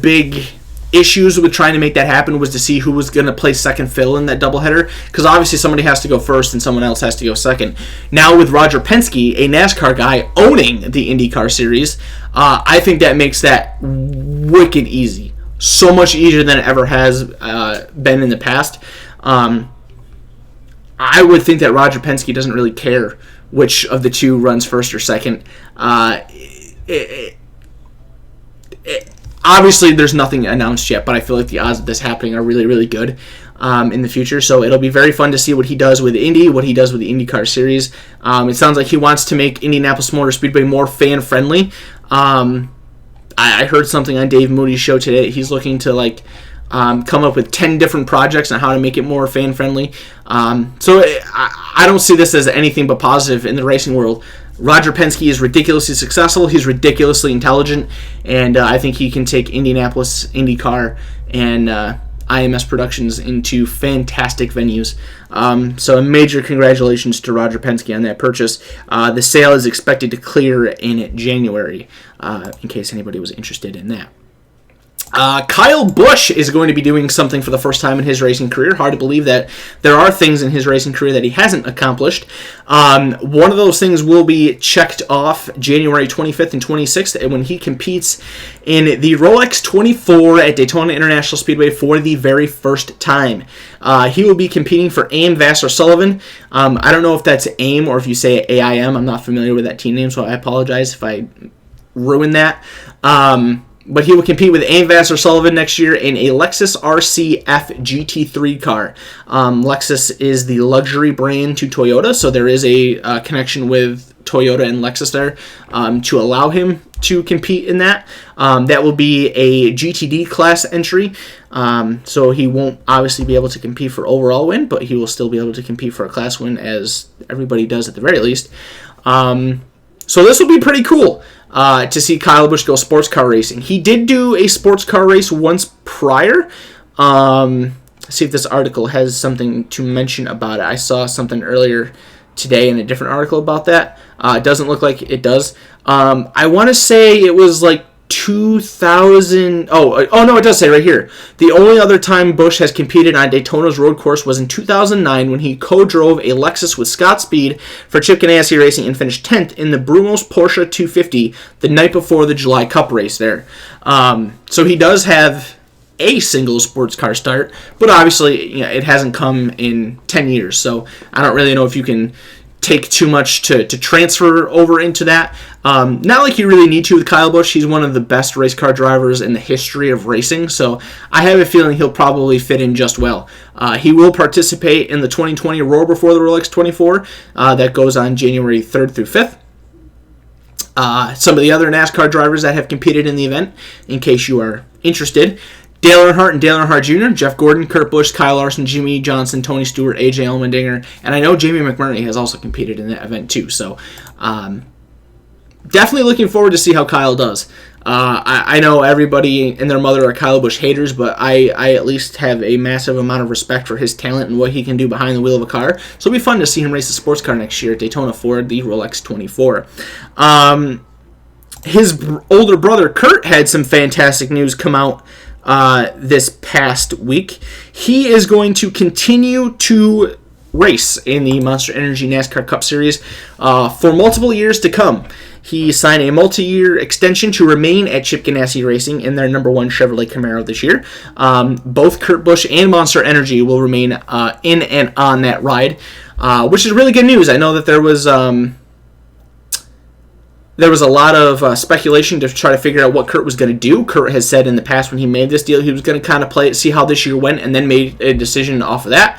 Speaker 1: big issues with trying to make that happen was to see who was going to play second fill in that doubleheader, because obviously somebody has to go first and someone else has to go second. Now with Roger Penske, a NASCAR guy, owning the IndyCar series, I think that makes that wicked easy. So much easier than it ever has been in the past. I would think that Roger Penske doesn't really care which of the two runs first or second. Obviously, there's nothing announced yet, but I feel like the odds of this happening are really, really good in the future. So it'll be very fun to see what he does with Indy, what he does with the IndyCar series. It sounds like he wants to make Indianapolis Motor Speedway more fan-friendly. I heard something on Dave Moody's show today. He's looking to come up with 10 different projects on how to make it more fan-friendly. So I don't see this as anything but positive in the racing world. Roger Penske is ridiculously successful. He's ridiculously intelligent, and I think he can take Indianapolis, IndyCar, and IMS Productions into fantastic venues. So a major congratulations to Roger Penske on that purchase. The sale is expected to clear in January, in case anybody was interested in that. Kyle Busch is going to be doing something for the first time in his racing career. Hard to believe that there are things in his racing career that he hasn't accomplished. One of those things will be checked off January 25th and 26th when he competes in the Rolex 24 at Daytona International Speedway for the very first time. He will be competing for AIM Vassar Sullivan. I don't know if that's AIM or if you say AIM. I'm not familiar with that team name, so I apologize if I ruin that. But he will compete with AIM Vassar Sullivan next year in a Lexus RCF GT3 car. Lexus is the luxury brand to Toyota, so there is a connection with Toyota and Lexus there to allow him to compete in that. That will be a GTD class entry, so he won't obviously be able to compete for overall win, but he will still be able to compete for a class win, as everybody does at the very least. So this will be pretty cool. To see Kyle Busch go sports car racing. He did do a sports car race once prior. Let's see if this article has something to mention about it. I saw something earlier today in a different article about that. It doesn't look like it does. I want to say it was like 2000. Oh no, it does say right here. The only other time Busch has competed on Daytona's road course was in 2009 when he co-drove a Lexus with Scott Speed for Chip Ganassi Racing and finished 10th in the Brumos Porsche 250 the night before the July Cup race there. So he does have a single sports car start, but obviously it hasn't come in 10 years, so I don't really know if you can take too much to transfer over into that. Not like you really need to with Kyle Busch. He's one of the best race car drivers in the history of racing, so I have a feeling he'll probably fit in just well. He will participate in the 2020 Roar Before the Rolex 24 that goes on January 3rd through 5th. Some of the other NASCAR drivers that have competed in the event, in case you are interested: Dale Earnhardt and Dale Earnhart Jr., Jeff Gordon, Kurt Busch, Kyle Larson, Jimmy Johnson, Tony Stewart, AJ Allmendinger, and I know Jamie McMurray has also competed in that event too. So definitely looking forward to see how Kyle does. I know everybody and their mother are Kyle Busch haters, but I at least have a massive amount of respect for his talent and what he can do behind the wheel of a car. So it'll be fun to see him race a sports car next year at Daytona for the Rolex 24. His older brother Kurt had some fantastic news come out this past week. He is going to continue to race in the Monster Energy NASCAR Cup Series for multiple years to come. He signed a multi-year extension to remain at Chip Ganassi Racing in their number one Chevrolet Camaro this year. Both Kurt Busch and Monster Energy will remain in and on that ride, which is really good news. I know that there was a lot of speculation to try to figure out what Kurt was going to do. Kurt has said in the past when he made this deal, he was going to kind of play it, see how this year went, and then made a decision off of that.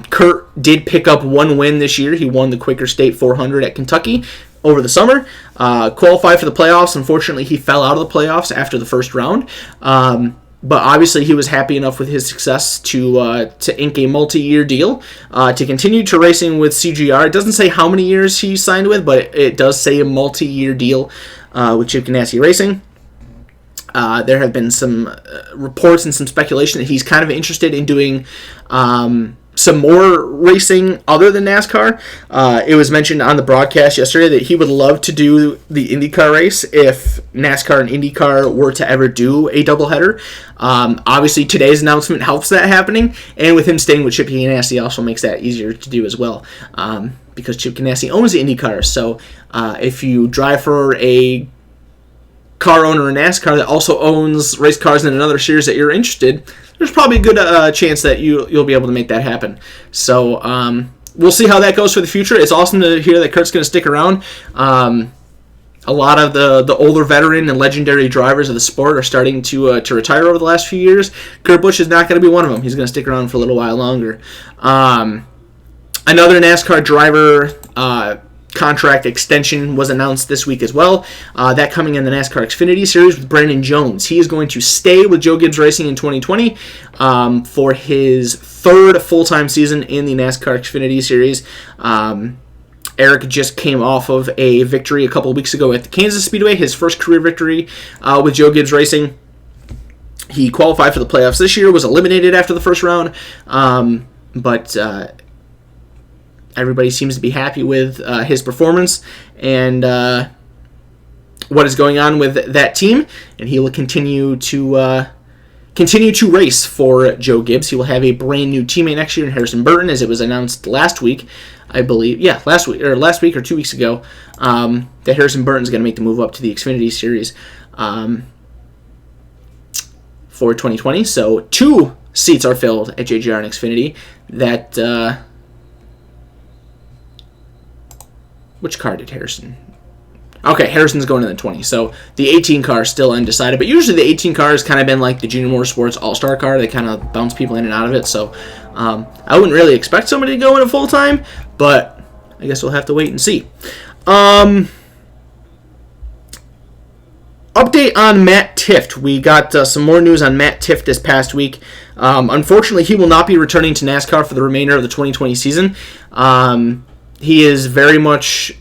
Speaker 1: Kurt did pick up one win this year. He won the Quaker State 400 at Kentucky over the summer. Qualified for the playoffs. Unfortunately, he fell out of the playoffs after the first round. But obviously, he was happy enough with his success to ink a multi-year deal to continue to racing with CGR. It doesn't say how many years he signed with, but it does say a multi-year deal with Chip Ganassi Racing. There have been some reports and some speculation that he's kind of interested in doing some more racing other than NASCAR. It was mentioned on the broadcast yesterday that he would love to do the IndyCar race if NASCAR and IndyCar were to ever do a doubleheader. Obviously, today's announcement helps that happening, and with him staying with Chip Ganassi also makes that easier to do as well, because Chip Ganassi owns the IndyCar. So if you drive for a car owner in NASCAR that also owns race cars in another series that you're interested, there's probably a good chance that you'll be able to make that happen. So we'll see how that goes for the future. It's awesome to hear that Kurt's going to stick around. A lot of the older veteran and legendary drivers of the sport are starting to retire over the last few years. Kurt Busch is not going to be one of them. He's going to stick around for a little while longer. Another NASCAR driver contract extension was announced this week as well. That coming in the NASCAR Xfinity Series with Brandon Jones. He is going to stay with Joe Gibbs Racing in 2020 for his third full-time season in the NASCAR Xfinity Series. Eric just came off of a victory a couple of weeks ago at the Kansas Speedway, his first career victory with Joe Gibbs Racing. He qualified for the playoffs this year, was eliminated after the first round, but everybody seems to be happy with his performance, and what is going on with that team, and he will continue to race for Joe Gibbs. He will have a brand new teammate next year in Harrison Burton, as it was announced last week, I believe. Yeah, last week or 2 weeks ago, that Harrison Burton is going to make the move up to the Xfinity Series for 2020. So 2 seats are filled at JGR and Xfinity. That which car did Harrison? Okay, Harrison's going in the 20. So the 18 car is still undecided. But usually the 18 car has kind of been like the Junior Motorsports All-Star car. They kind of bounce people in and out of it. So I wouldn't really expect somebody to go in it full time. But I guess we'll have to wait and see. Update on Matt Tifft. We got some more news on Matt Tifft this past week. Unfortunately, he will not be returning to NASCAR for the remainder of the 2020 season. He is very much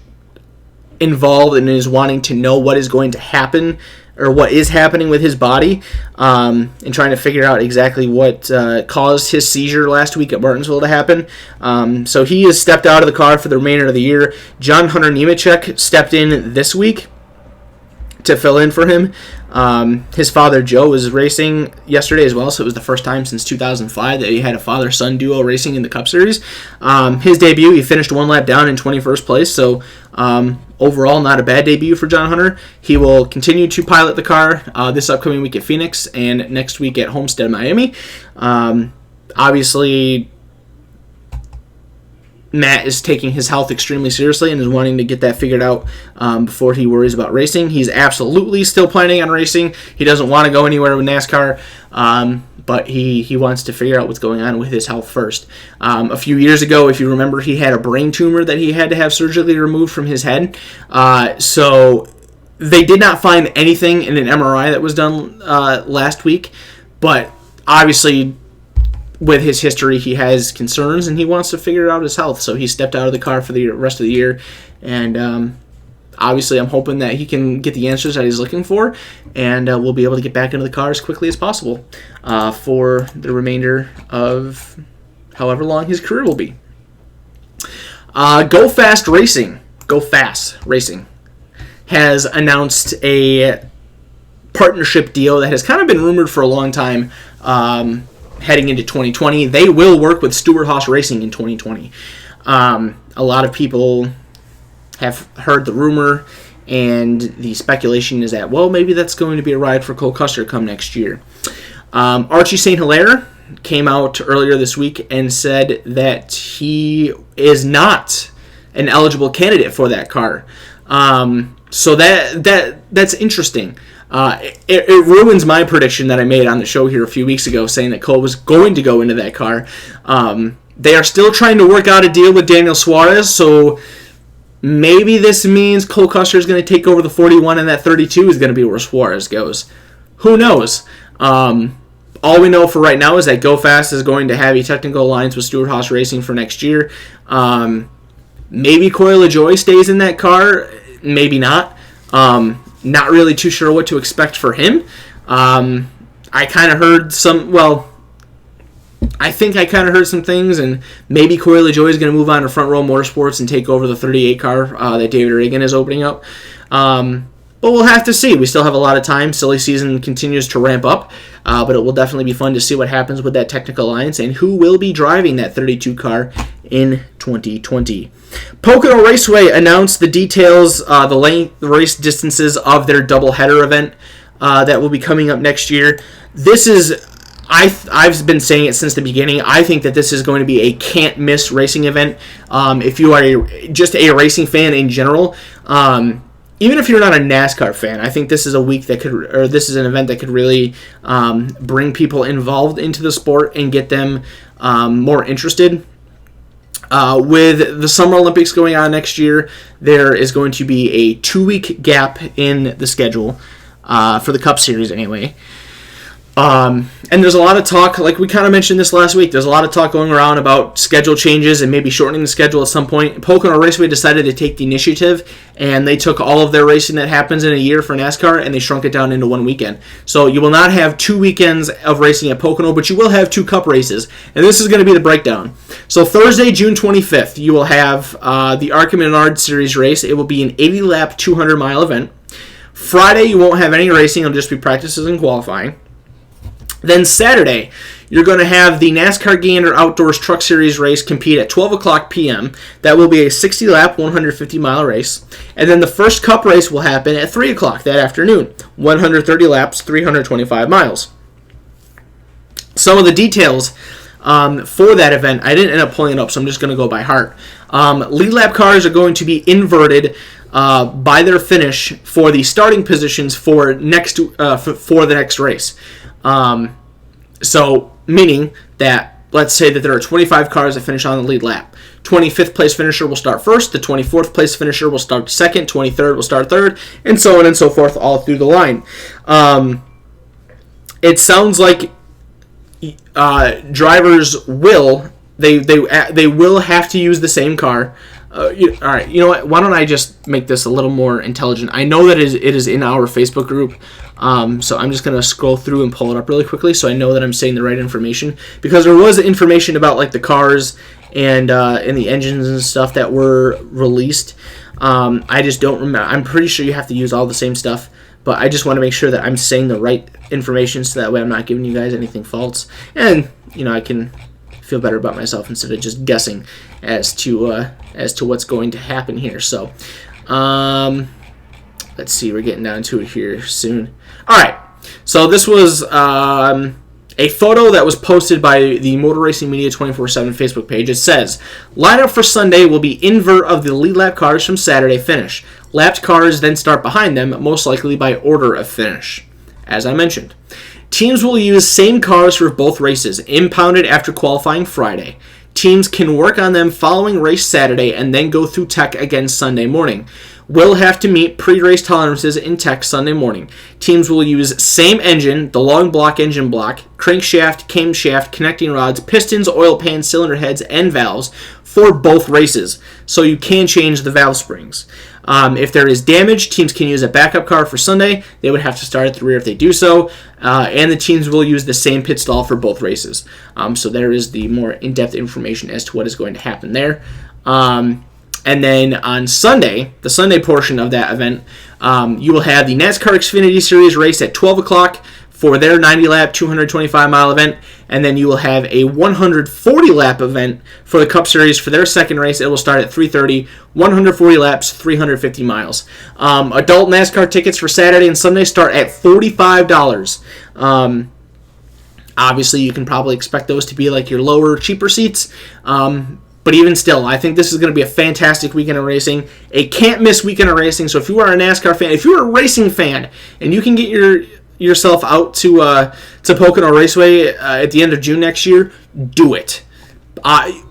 Speaker 1: involved and is wanting to know what is going to happen or what is happening with his body, and trying to figure out exactly what caused his seizure last week at Martinsville to happen. So he has stepped out of the car for the remainder of the year. John Hunter Nemechek stepped in this week to fill in for him. His father Joe was racing yesterday as well, so it was the first time since 2005 that he had a father-son duo racing in the Cup Series. His debut, he finished 1 lap down in 21st place, so overall not a bad debut for John Hunter. He will continue to pilot the car this upcoming week at Phoenix and next week at Homestead, Miami. Obviously, Matt is taking his health extremely seriously and is wanting to get that figured out before he worries about racing. He's absolutely still planning on racing. He doesn't want to go anywhere with NASCAR, but he wants to figure out what's going on with his health first. A few years ago, if you remember, he had a brain tumor that he had to have surgically removed from his head. So they did not find anything in an MRI that was done last week, but obviously with his history, he has concerns, and he wants to figure out his health. So he stepped out of the car for the rest of the year, and obviously I'm hoping that he can get the answers that he's looking for, and we'll be able to get back into the car as quickly as possible for the remainder of however long his career will be. Go Fast Racing has announced a partnership deal that has kind of been rumored for a long time. Heading into 2020, they will work with Stewart-Haas Racing in 2020. A lot of people have heard the rumor, and the speculation is that, well, maybe that's going to be a ride for Cole Custer come next year. Archie St. Hilaire came out earlier this week and said that he is not an eligible candidate for that car. So that's interesting. It ruins my prediction that I made on the show here a few weeks ago, saying that Cole was going to go into that car. They are still trying to work out a deal with Daniel Suarez, so maybe this means Cole Custer is going to take over the 41 and that 32 is going to be where Suarez goes. Who knows? All we know for right now is that Go Fast is going to have a technical alliance with Stewart-Haas Racing for next year. Maybe Corey LaJoie stays in that car, maybe not. Not really too sure what to expect for him. I kind of heard I think I kind of heard some things, and maybe Corey LaJoie is going to move on to Front Row Motorsports and take over the 38 car that David Reagan is opening up. But we'll have to see. We still have a lot of time. Silly season continues to ramp up, but it will definitely be fun to see what happens with that technical alliance and who will be driving that 32 car in 2020. Pocono Raceway announced the details, the race distances of their doubleheader event that will be coming up next year. This is, I've been saying it since the beginning, I think that this is going to be a can't-miss racing event. If you are just a racing fan in general, even if you're not a NASCAR fan, I think this is a week that this is an event that could really bring people involved into the sport and get them more interested. With the Summer Olympics going on next year, there is going to be a 2-week gap in the schedule for the Cup Series anyway. And there's a lot of talk, like we kind of mentioned this last week, there's a lot of talk going around about schedule changes and maybe shortening the schedule at some point. Pocono Raceway decided to take the initiative, and they took all of their racing that happens in a year for NASCAR, and they shrunk it down into 1 weekend. So you will not have 2 weekends of racing at Pocono, but you will have 2 Cup races, and this is going to be the breakdown. So Thursday, June 25th, you will have the ARCA Menard Series race. It will be an 80-lap, 200-mile event. Friday, you won't have any racing. It'll just be practices and qualifying. Then Saturday, you're going to have the NASCAR Gander Outdoors Truck Series race compete at 12 o'clock p.m. That will be a 60-lap, 150-mile race. And then the first Cup race will happen at 3 o'clock that afternoon, 130 laps, 325 miles. Some of the details for that event, I didn't end up pulling it up, so I'm just going to go by heart. Lead lap cars are going to be inverted by their finish for the starting positions for the next race. So, meaning that, let's say that there are 25 cars that finish on the lead lap. 25th place finisher will start first, the 24th place finisher will start second, 23rd will start third, and so on and so forth all through the line. It sounds like drivers will have to use the same car. All right, you know what? Why don't I just make this a little more intelligent? I know that it is in our Facebook group, so I'm just going to scroll through and pull it up really quickly so I know that I'm saying the right information. Because there was information about like the cars and the engines and stuff that were released. I just don't remember. I'm pretty sure you have to use all the same stuff, but I just want to make sure that I'm saying the right information so that way I'm not giving you guys anything false. And, I can feel better about myself instead of just guessing as to what's going to happen here. So, let's see. We're getting down to it here soon. All right. So this was a photo that was posted by the Motor Racing Media 24/7 Facebook page. It says, lineup for Sunday will be invert of the lead lap cars from Saturday finish. Lapped cars then start behind them, most likely by order of finish. As I mentioned, teams will use same cars for both races, impounded after qualifying Friday. Teams can work on them following race Saturday and then go through tech again Sunday morning. Will have to meet pre-race tolerances in tech Sunday morning. Teams will use same engine, the long block engine block, crankshaft, camshaft, connecting rods, pistons, oil pans, cylinder heads, and valves for both races, so you can change the valve springs. If there is damage, teams can use a backup car for Sunday. They would have to start at the rear if they do so, and the teams will use the same pit stall for both races. So there is the more in-depth information as to what is going to happen there. And then on Sunday, the Sunday portion of that event, you will have the NASCAR Xfinity Series race at 12 o'clock for their 90-lap, 225-mile event. And then you will have a 140-lap event for the Cup Series for their second race. It will start at 3:30, 140 laps, 350 miles. Adult NASCAR tickets for Saturday and Sunday start at $45. Obviously, you can probably expect those to be like your lower, cheaper seats. But even still, I think this is going to be a fantastic weekend of racing. A can't-miss weekend of racing. So if you are a NASCAR fan, if you're a racing fan, and you can get yourself out to Pocono Raceway at the end of June next year, do it.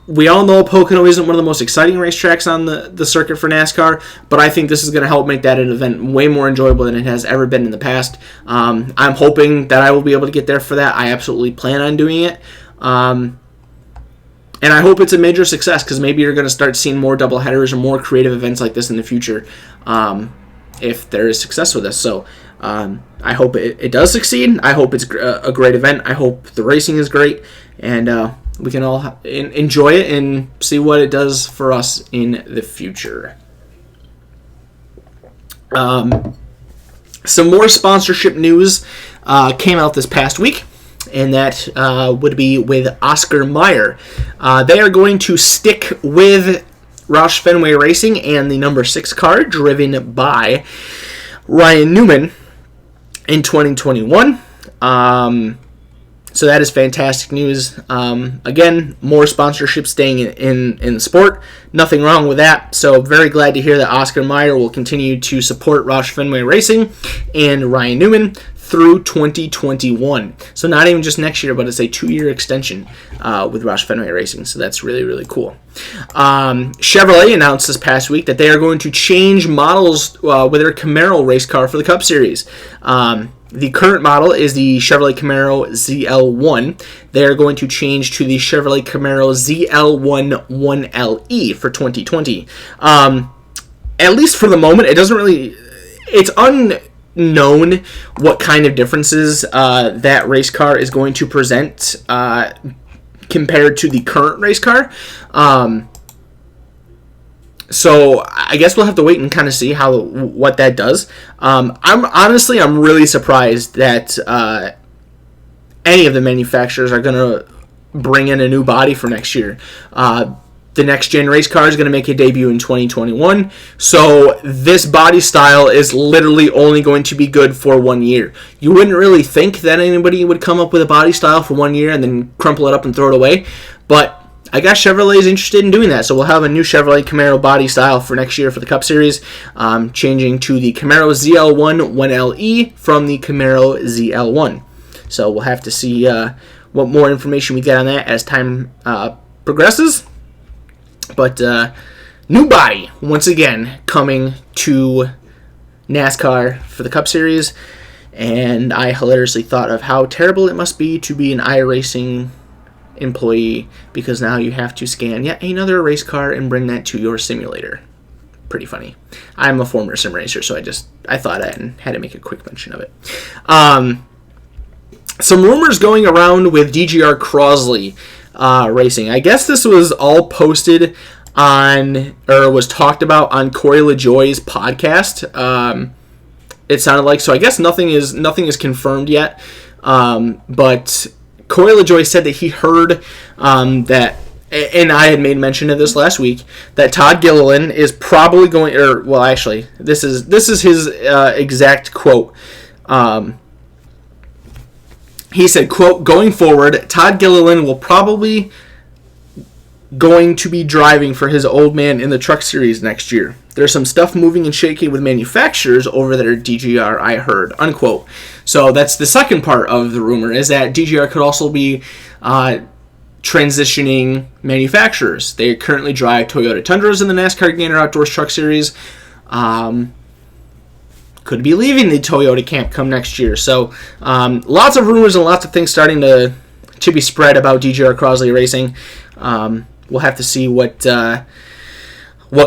Speaker 1: We all know Pocono isn't one of the most exciting racetracks on the circuit for NASCAR, but I think this is going to help make that an event way more enjoyable than it has ever been in the past. I'm hoping that I will be able to get there for that. I absolutely plan on doing it. And I hope it's a major success, because maybe you're going to start seeing more doubleheaders or more creative events like this in the future if there is success with this. So I hope it does succeed. I hope it's a great event. I hope the racing is great, and we can all enjoy it and see what it does for us in the future. Some more sponsorship news came out this past week, and that would be with Oscar Mayer. They are going to stick with Roush Fenway Racing and the number 6 car driven by Ryan Newman in 2021. So that is fantastic news. Again, more sponsorship staying in the sport. Nothing wrong with that. So very glad to hear that Oscar Mayer will continue to support Roush Fenway Racing and Ryan Newman through 2021. So not even just next year, but it's a 2-year extension with Roush Fenway Racing. So that's really, really cool. Chevrolet announced this past week that they are going to change models with their Camaro race car for the Cup Series. The current model is the Chevrolet Camaro ZL1. They are going to change to the Chevrolet Camaro ZL1 1LE for 2020. At least for the moment, it doesn't really... It's unknown what kind of differences that race car is going to present compared to the current race car. So I guess we'll have to wait and kind of see what that does. I'm really surprised that any of the manufacturers are going to bring in a new body for next year. The next gen race car is going to make a debut in 2021. So this body style is literally only going to be good for 1 year. You wouldn't really think that anybody would come up with a body style for 1 year and then crumple it up and throw it away. But I guess Chevrolet is interested in doing that. So we'll have a new Chevrolet Camaro body style for next year for the Cup Series, changing to the Camaro ZL1 1LE from the Camaro ZL1. So we'll have to see what more information we get on that as time progresses. But new body, once again, coming to NASCAR for the Cup Series. And I hilariously thought of how terrible it must be to be an iRacing employee, because now you have to scan yet another race car and bring that to your simulator. Pretty funny. I'm a former sim racer, so I thought I had to make a quick mention of it. Some rumors going around with DGR Crosley Racing. I guess this was all posted on, or was talked about on Corey LaJoie's podcast. It sounded like, so I guess nothing is confirmed yet. But Corey LaJoie said that he heard that, and I had made mention of this last week, that Todd Gilliland is probably going, or well, actually, this is his exact quote. He said, quote, "Going forward, Todd Gilliland will probably going to be driving for his old man in the Truck Series next year. There's some stuff moving and shaking with manufacturers over there at DGR, I heard," unquote. So that's the second part of the rumor, is that DGR could also be transitioning manufacturers. They currently drive Toyota Tundras in the NASCAR Gainer Outdoors Truck Series. Could be leaving the Toyota camp come next year. So lots of rumors and lots of things starting to be spread about DGR Crosley Racing. We'll have to see what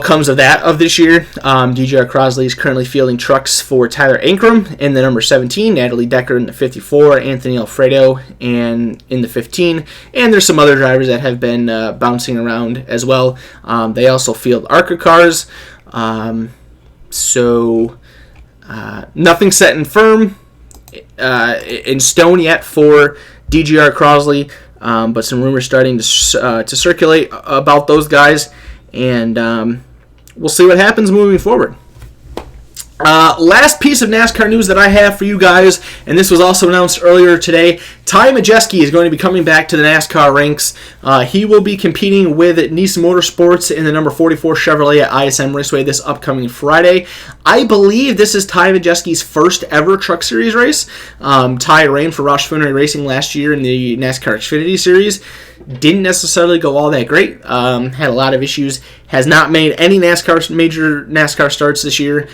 Speaker 1: comes of that of this year. DGR Crosley is currently fielding trucks for Tyler Ankrum in the number 17, Natalie Decker in the 54, Anthony Alfredo in the 15, and there's some other drivers that have been bouncing around as well. They also field ARCA cars. So nothing set in stone yet for DGR Crosley, but some rumors starting to circulate about those guys, and we'll see what happens moving forward. Last piece of NASCAR news that I have for you guys, and this was also announced earlier today, Ty Majeski is going to be coming back to the NASCAR ranks. He will be competing with Nice Motorsports in the number 44 Chevrolet at ISM Raceway this upcoming Friday. I believe this is Ty Majeski's first ever Truck Series race. Ty ran for Roush Fenway Racing last year in the NASCAR Xfinity Series. Didn't necessarily go all that great. Had a lot of issues. Has not made any major NASCAR starts this year.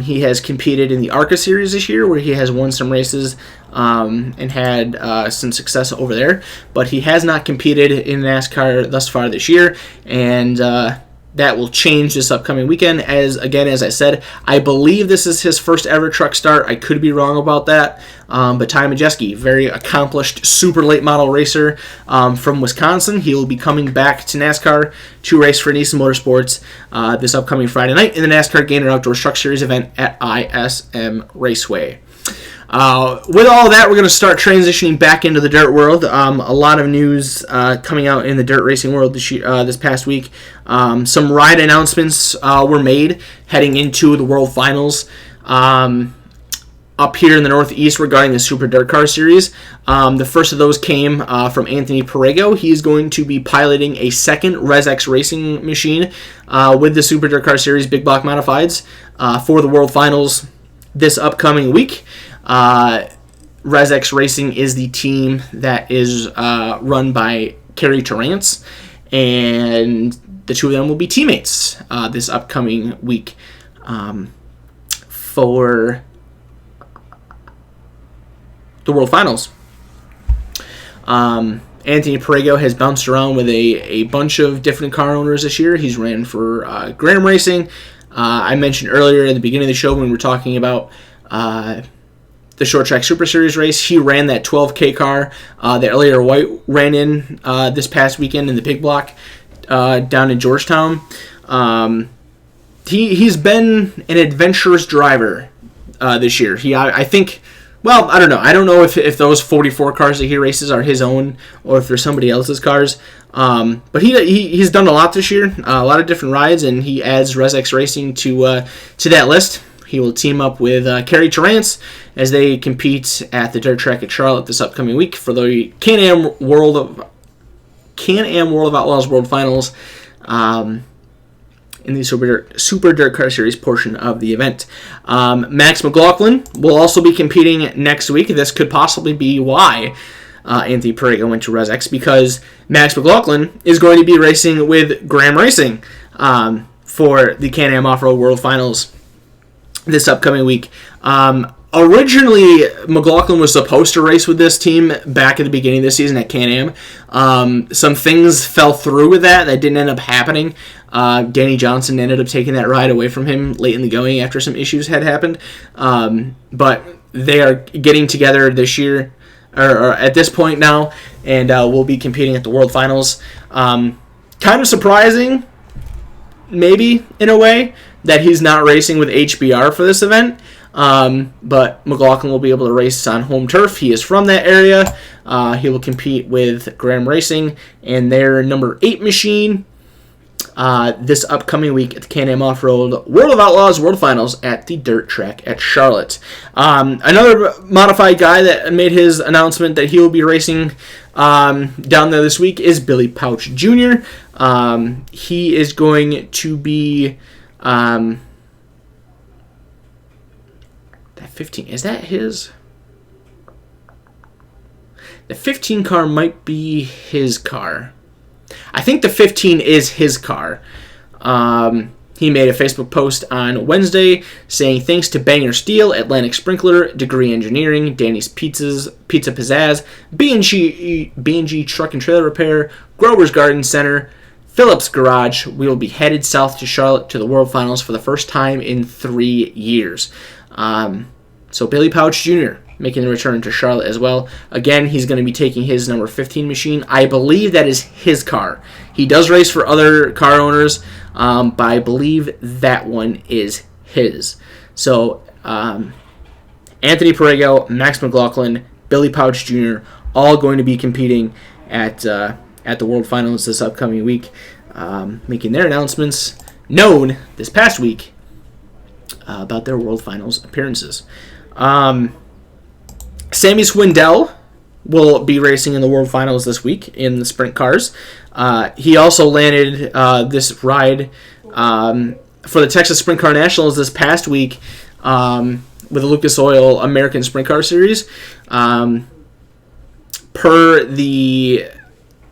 Speaker 1: He has competed in the ARCA Series this year, where he has won some races and had some success over there. But he has not competed in NASCAR thus far this year, and that will change this upcoming weekend. As I said, I believe this is his first ever truck start. I could be wrong about that. But Ty Majeski, very accomplished super late model racer from Wisconsin. He will be coming back to NASCAR to race for Nice Motorsports this upcoming Friday night in the NASCAR Gainer Outdoors Truck Series event at ISM Raceway. With all of that, we're going to start transitioning back into the dirt world. A lot of news coming out in the dirt racing world this past week. Some ride announcements were made heading into the World Finals up here in the Northeast regarding the Super Dirt Car Series. The first of those came from Anthony Perego. He's going to be piloting a second ResX racing machine with the Super Dirt Car Series Big Block Modifieds for the World Finals this upcoming week. ResX Racing is the team that is run by Kerry Torrance, and the two of them will be teammates this upcoming week for the World Finals. Anthony Perego has bounced around with a bunch of different car owners this year. He's ran for Graham Racing. I mentioned earlier at the beginning of the show when we were talking about the Short Track Super Series race, he ran that 12K car that Elliot White ran in this past weekend in the Big Block down in Georgetown. he's been an adventurous driver this year. I think. Well, I don't know. I don't know if those 44 cars that he races are his own or if they're somebody else's cars. But he's done a lot this year, a lot of different rides, and he adds ResX Racing to that list. He will team up with Kerry Terrance as they compete at the dirt track at Charlotte this upcoming week for the Can-Am World of Outlaws World Finals. In the Super Dirt Car Series portion of the event. Max McLaughlin will also be competing next week. This could possibly be why Anthony Perego went to ResX, because Max McLaughlin is going to be racing with Graham Racing for the Can-Am Off-Road World Finals this upcoming week. Originally, McLaughlin was supposed to race with this team back at the beginning of the season at Can-Am. Some things fell through with that didn't end up happening. Danny Johnson ended up taking that ride away from him late in the going after some issues had happened. But they are getting together this year, or at this point now, and will be competing at the World Finals. Kind of surprising, maybe, in a way, that he's not racing with HBR for this event. But McLaughlin will be able to race on home turf. He is from that area. He will compete with Graham Racing and their number 8 machine this upcoming week at the Can-Am Off-Road World of Outlaws World Finals at the dirt track at Charlotte. Another modified guy that made his announcement that he will be racing down there this week is Billy Pouch Jr. He is going to be... that 15, is that his? The 15 car might be his car. I think the 15 is his car. He made a Facebook post on Wednesday saying, thanks to Banger Steel, Atlantic Sprinkler, Degree Engineering, Danny's Pizza Pizzazz, B&G Truck and Trailer Repair, Grover's Garden Center, Phillips Garage, we will be headed south to Charlotte to the World Finals for the first time in 3 years. So Billy Pouch Jr. making the return to Charlotte as well. Again, he's going to be taking his number 15 machine. I believe that is his car. He does race for other car owners, but I believe that one is his. So Anthony Perego, Max McLaughlin, Billy Pouch Jr. all going to be competing at the World Finals this upcoming week, making their announcements known this past week about their World Finals appearances. Sammy Swindell will be racing in the World Finals this week in the sprint cars. He also landed this ride for the Texas Sprint Car Nationals this past week with the Lucas Oil American Sprint Car Series. Per the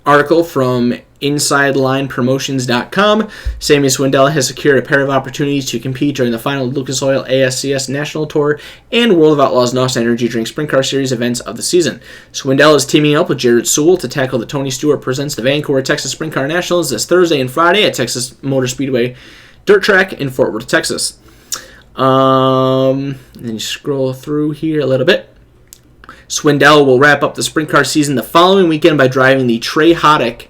Speaker 1: article from InsideLinePromotions.com, Sammy Swindell has secured a pair of opportunities to compete during the final Lucas Oil ASCS National Tour and World of Outlaws NOS Energy Drink Sprint Car Series events of the season. Swindell is teaming up with Jared Sewell to tackle the Tony Stewart Presents the Vancouver Texas Sprint Car Nationals this Thursday and Friday at Texas Motor Speedway Dirt Track in Fort Worth, Texas. Then you scroll through here a little bit. Swindell will wrap up the sprint car season the following weekend by driving for Trey Hoddick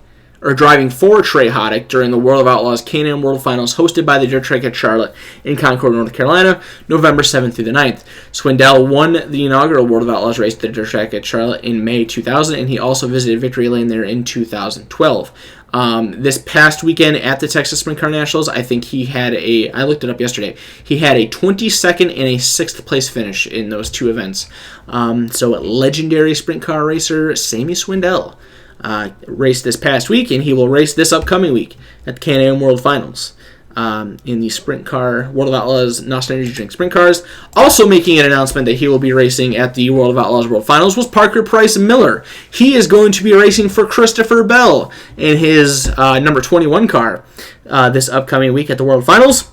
Speaker 1: during the World of Outlaws Can-Am World Finals hosted by the Dirt Track at Charlotte in Concord, North Carolina, November 7th through the 9th. Swindell won the inaugural World of Outlaws race at the Dirt Track at Charlotte in May 2000, and he also visited Victory Lane there in 2012. This past weekend at the Texas Sprint Car Nationals, I think I looked it up yesterday, he had a 22nd and a 6th place finish in those two events. So legendary sprint car racer Sammy Swindell raced this past week, and he will race this upcoming week at the Can-Am World Finals in the Sprint Car World of Outlaws NOS Energy Drink Sprint Cars. Also making an announcement that he will be racing at the World of Outlaws World Finals was Parker Price Miller. He is going to be racing for Christopher Bell in his number 21 car this upcoming week at the World Finals.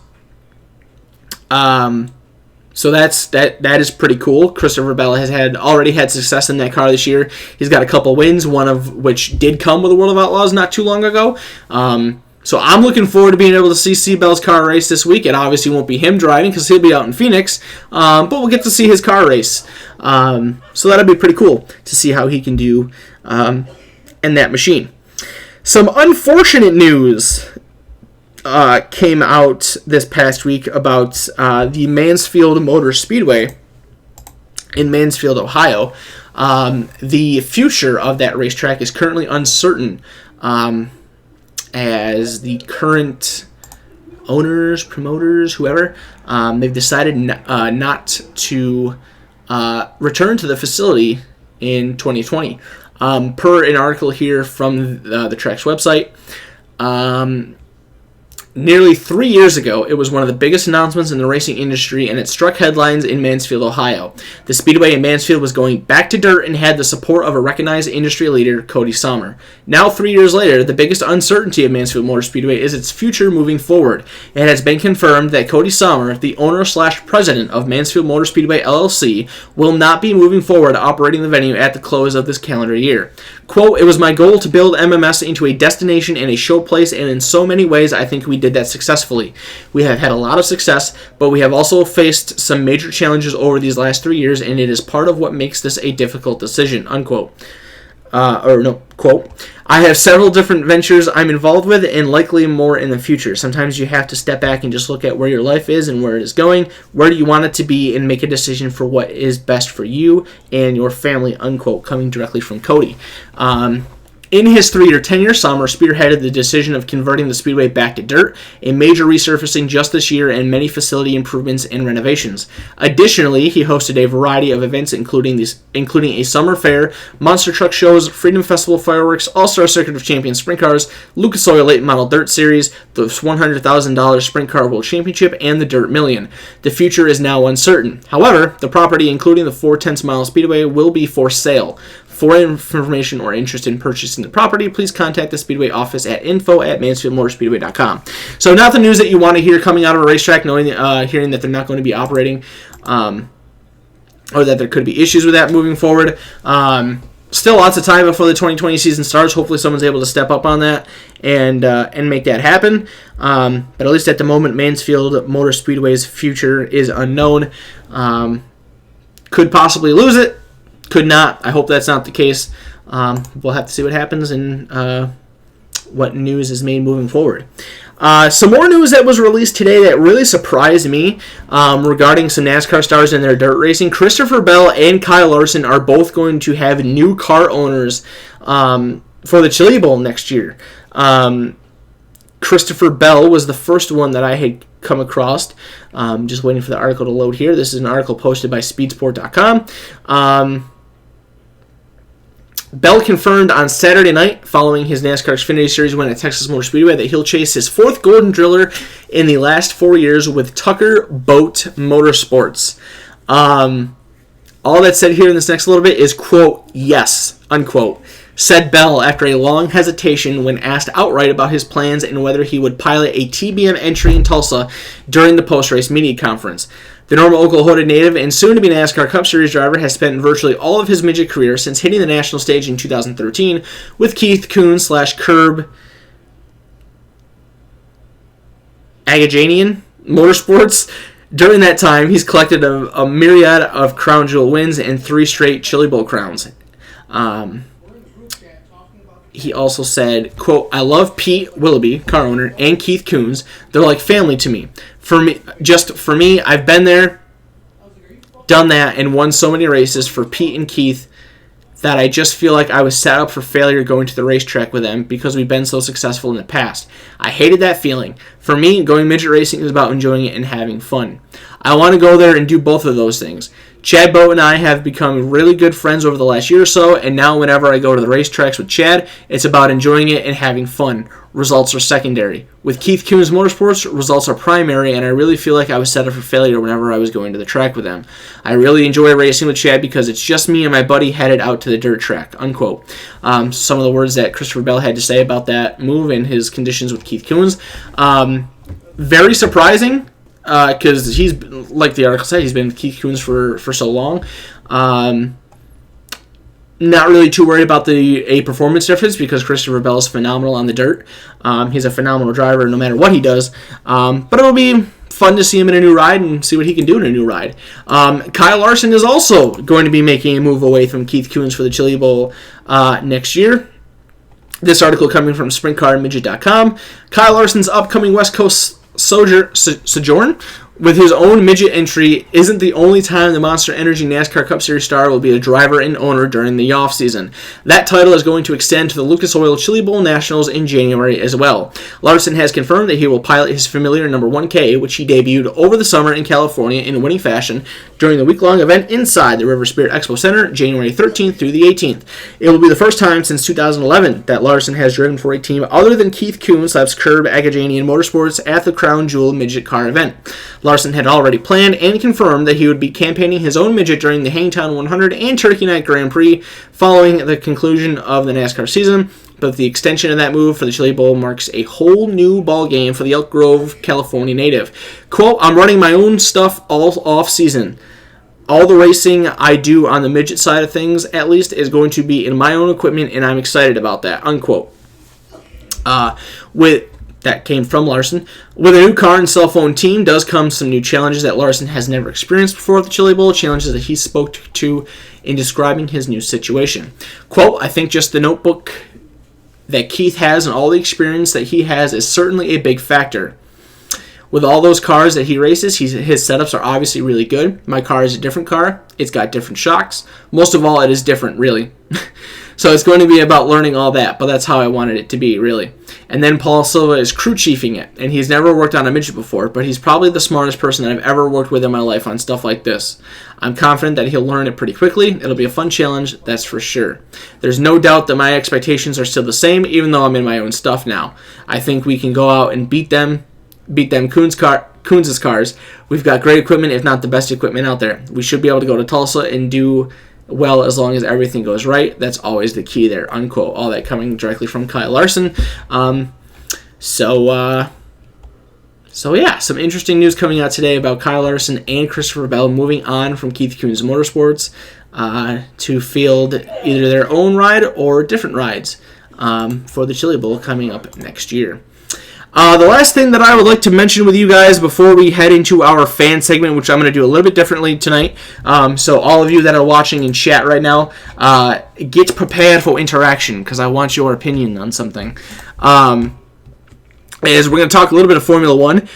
Speaker 1: So that is pretty cool. Christopher Bell has already had success in that car this year. He's got a couple wins, one of which did come with the World of Outlaws not too long ago. So I'm looking forward to being able to see Bell's car race this week. It obviously won't be him driving because he'll be out in Phoenix, but we'll get to see his car race. So that'll be pretty cool to see how he can do in that machine. Some unfortunate news came out this past week about the Mansfield Motor Speedway in Mansfield, Ohio. The future of that racetrack is currently uncertain, as the current owners, promoters, whoever, they've decided not to return to the facility in 2020. Per an article here from the track's website, nearly 3 years ago, it was one of the biggest announcements in the racing industry, and it struck headlines in Mansfield, Ohio. The speedway in Mansfield was going back to dirt and had the support of a recognized industry leader, Cody Sommer. Now, 3 years later, the biggest uncertainty of Mansfield Motor Speedway is its future moving forward. It has been confirmed that Cody Sommer, the owner/president of Mansfield Motor Speedway LLC, will not be moving forward operating the venue at the close of this calendar year. Quote, "It was my goal to build MMS into a destination and a showplace, and in so many ways I think we did that successfully. We have had a lot of success, but we have also faced some major challenges over these last 3 years, and it is part of what makes this a difficult decision," unquote. Quote, "I have several different ventures I'm involved with, and likely more in the future. Sometimes you have to step back and just look at where your life is and where it is going, where do you want it to be, and make a decision for what is best for you and your family," unquote, coming directly from Cody. In his 3-year tenure, Sommer spearheaded the decision of converting the speedway back to dirt, a major resurfacing just this year, and many facility improvements and renovations. Additionally, he hosted a variety of events, including a summer fair, monster truck shows, Freedom Festival fireworks, All-Star Circuit of Champions sprint cars, Lucas Oil Late Model Dirt Series, the $100,000 Sprint Car World Championship, and the Dirt Million. The future is now uncertain. However, the property, including the 4/10 mile speedway, will be for sale. For information or interest in purchasing the property, please contact the Speedway office at info@mansfieldmotorspeedway.com. So not the news that you want to hear coming out of a racetrack, hearing that they're not going to be operating, or that there could be issues with that moving forward. Still lots of time before the 2020 season starts. Hopefully someone's able to step up on that and make that happen. But at least at the moment, Mansfield Motor Speedway's future is unknown. Could possibly lose it. Could not. I hope that's not the case. We'll have to see what happens and what news is made moving forward. Some more news that was released today that really surprised me regarding some NASCAR stars and their dirt racing. Christopher Bell and Kyle Larson are both going to have new car owners for the Chili Bowl next year. Christopher Bell was the first one that I had come across. Just waiting for the article to load here. This is an article posted by speedsport.com. Bell confirmed on Saturday night, following his NASCAR Xfinity Series win at Texas Motor Speedway, that he'll chase his 4th Golden Driller in the last 4 years with Tucker Boat Motorsports. All that's said here in this next little bit is, quote, "yes," unquote, said Bell after a long hesitation when asked outright about his plans and whether he would pilot a TBM entry in Tulsa during the post-race media conference. The Normal, Oklahoma native and soon-to-be NASCAR Cup Series driver has spent virtually all of his midget career since hitting the national stage in 2013 with Keith Kunz/Curb Agajanian Motorsports. During that time, he's collected a myriad of Crown Jewel wins and 3 straight Chili Bowl crowns. He also said, quote, "I love Pete Willoughby, car owner, and Keith Kunz. They're like family to me. For me, I've been there, done that, and won so many races for Pete and Keith that I just feel like I was set up for failure going to the racetrack with them because we've been so successful in the past. I hated that feeling. For me, going midget racing is about enjoying it and having fun. I want to go there and do both of those things. Chad Boat and I have become really good friends over the last year or so, and now whenever I go to the racetracks with Chad, it's about enjoying it and having fun. Results are secondary. With Keith Kunz Motorsports, results are primary, and I really feel like I was set up for failure whenever I was going to the track with them. I really enjoy racing with Chad because it's just me and my buddy headed out to the dirt track," unquote. Some of the words that Christopher Bell had to say about that move and his conditions with Keith Kunz. Very surprising. Because he's, like the article said, he's been with Keith Kunz for so long. Not really too worried about a performance difference because Christopher Bell is phenomenal on the dirt. He's a phenomenal driver no matter what he does. But it'll be fun to see him in a new ride and see what he can do in a new ride. Kyle Larson is also going to be making a move away from Keith Kunz for the Chili Bowl next year. This article coming from SprintCarMidget.com. Kyle Larson's upcoming West Coast sojourn with his own midget entry isn't the only time the Monster Energy NASCAR Cup Series star will be a driver and owner during the offseason. That title is going to extend to the Lucas Oil Chili Bowl Nationals in January as well. Larson has confirmed that he will pilot his familiar number 1K, which he debuted over the summer in California in winning fashion during the week-long event inside the River Spirit Expo Center, January 13th through the 18th. It will be the first time since 2011 that Larson has driven for a team other than Keith Kunz/Curb Agajanian Motorsports at the Crown Jewel Midget Car event. Larson had already planned and confirmed that he would be campaigning his own midget during the Hangtown 100 and Turkey Night Grand Prix following the conclusion of the NASCAR season, but the extension of that move for the Chili Bowl marks a whole new ball game for the Elk Grove, California native. Quote, "I'm running my own stuff all off-season. All the racing I do on the midget side of things, at least, is going to be in my own equipment, and I'm excited about that," unquote. That came from Larson. With a new car and cell phone team does come some new challenges that Larson has never experienced before at the Chili Bowl, challenges that he spoke to in describing his new situation. Quote, "I think just the notebook that Keith has and all the experience that he has is certainly a big factor. With all those cars that he races, his setups are obviously really good. My car is a different car. It's got different shocks. Most of all, it is different, really. So it's going to be about learning all that, but that's how I wanted it to be, really. And then Paul Silva is crew chiefing it, and he's never worked on a midget before, but he's probably the smartest person that I've ever worked with in my life on stuff like this. I'm confident that he'll learn it pretty quickly. It'll be a fun challenge, that's for sure. There's no doubt that my expectations are still the same, even though I'm in my own stuff now. I think we can go out and beat them Kunz's cars. We've got great equipment, if not the best equipment out there. We should be able to go to Tulsa and do well as long as everything goes right. That's always the key there," unquote. All that coming directly from Kyle Larson. So yeah, some interesting news coming out today about Kyle Larson and Christopher Bell moving on from Keith Kunz Motorsports to field either their own ride or different rides for the Chili Bowl coming up next year. The last thing that I would like to mention with you guys before we head into our fan segment, which I'm going to do a little bit differently tonight, so all of you that are watching in chat right now, get prepared for interaction because I want your opinion on something. Is we're going to talk a little bit of Formula One.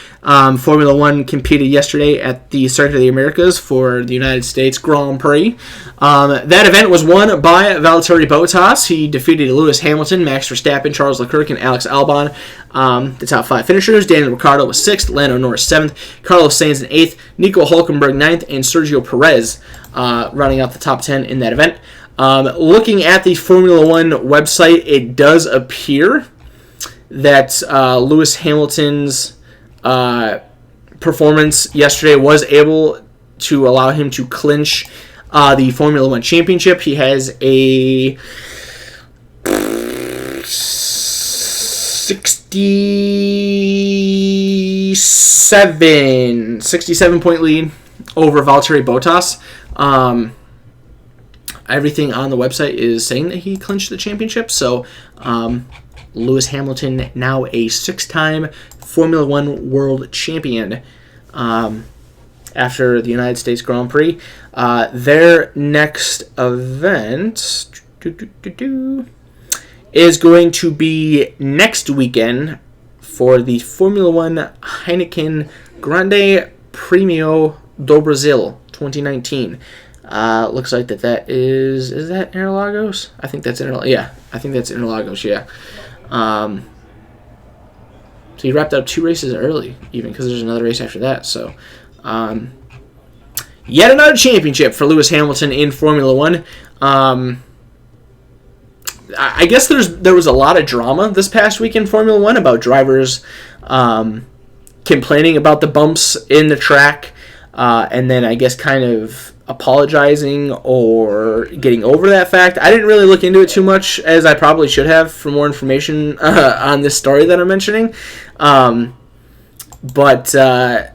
Speaker 1: Formula One competed yesterday at the Circuit of the Americas for the United States Grand Prix. That event was won by Valtteri Bottas. He defeated Lewis Hamilton, Max Verstappen, Charles Leclerc, and Alex Albon. The top 5 finishers. Daniel Ricciardo was 6th, Lando Norris 7th, Carlos Sainz in 8th, Nico Hülkenberg 9th, and Sergio Perez running out the top 10 in that event. Looking at the Formula One website, it does appear that Lewis Hamilton's performance yesterday was able to allow him to clinch the Formula One championship. He has a 67 point lead over Valtteri Bottas. Everything on the website is saying that he clinched the championship, so Lewis Hamilton, now a 6-time Formula One world champion after the United States Grand Prix. Their next event is going to be next weekend for the Formula One Heineken Grande Premio do Brasil 2019. Looks like that is that Interlagos? I think that's Interlagos. Yeah, I think that's Interlagos. Yeah. So he wrapped up 2 races early, even because there's another race after that. So, yet another championship for Lewis Hamilton in Formula One. I guess there was a lot of drama this past week in Formula One about drivers complaining about the bumps in the track, and then I guess kind of apologizing or getting over that fact. I didn't really look into it too much, as I probably should have for more information on this story that I'm mentioning. But an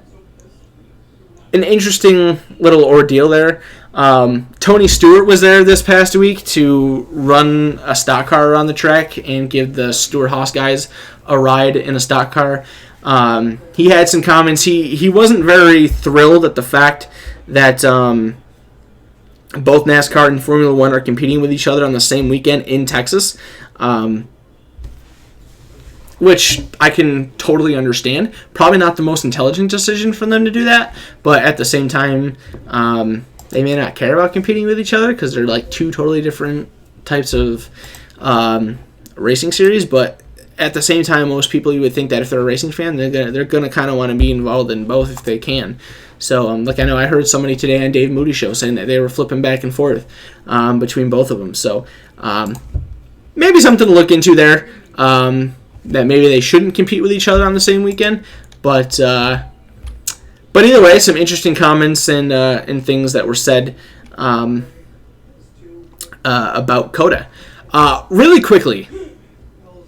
Speaker 1: interesting little ordeal there. Tony Stewart was there this past week to run a stock car around the track and give the Stewart-Haas guys a ride in a stock car. He had some comments. He wasn't very thrilled at the fact that both NASCAR and Formula One are competing with each other on the same weekend in Texas. which I can totally understand. Probably not the most intelligent decision for them to do that, but at the same time, they may not care about competing with each other because they're like two totally different types of racing series. But at the same time, most people, you would think that if they're a racing fan, they're gonna kind of want to be involved in both if they can. So, like I know I heard somebody today on Dave Moody's show saying that they were flipping back and forth between both of them. So, maybe something to look into there. That maybe they shouldn't compete with each other on the same weekend, but either way, some interesting comments and things that were said about COTA. Really quickly,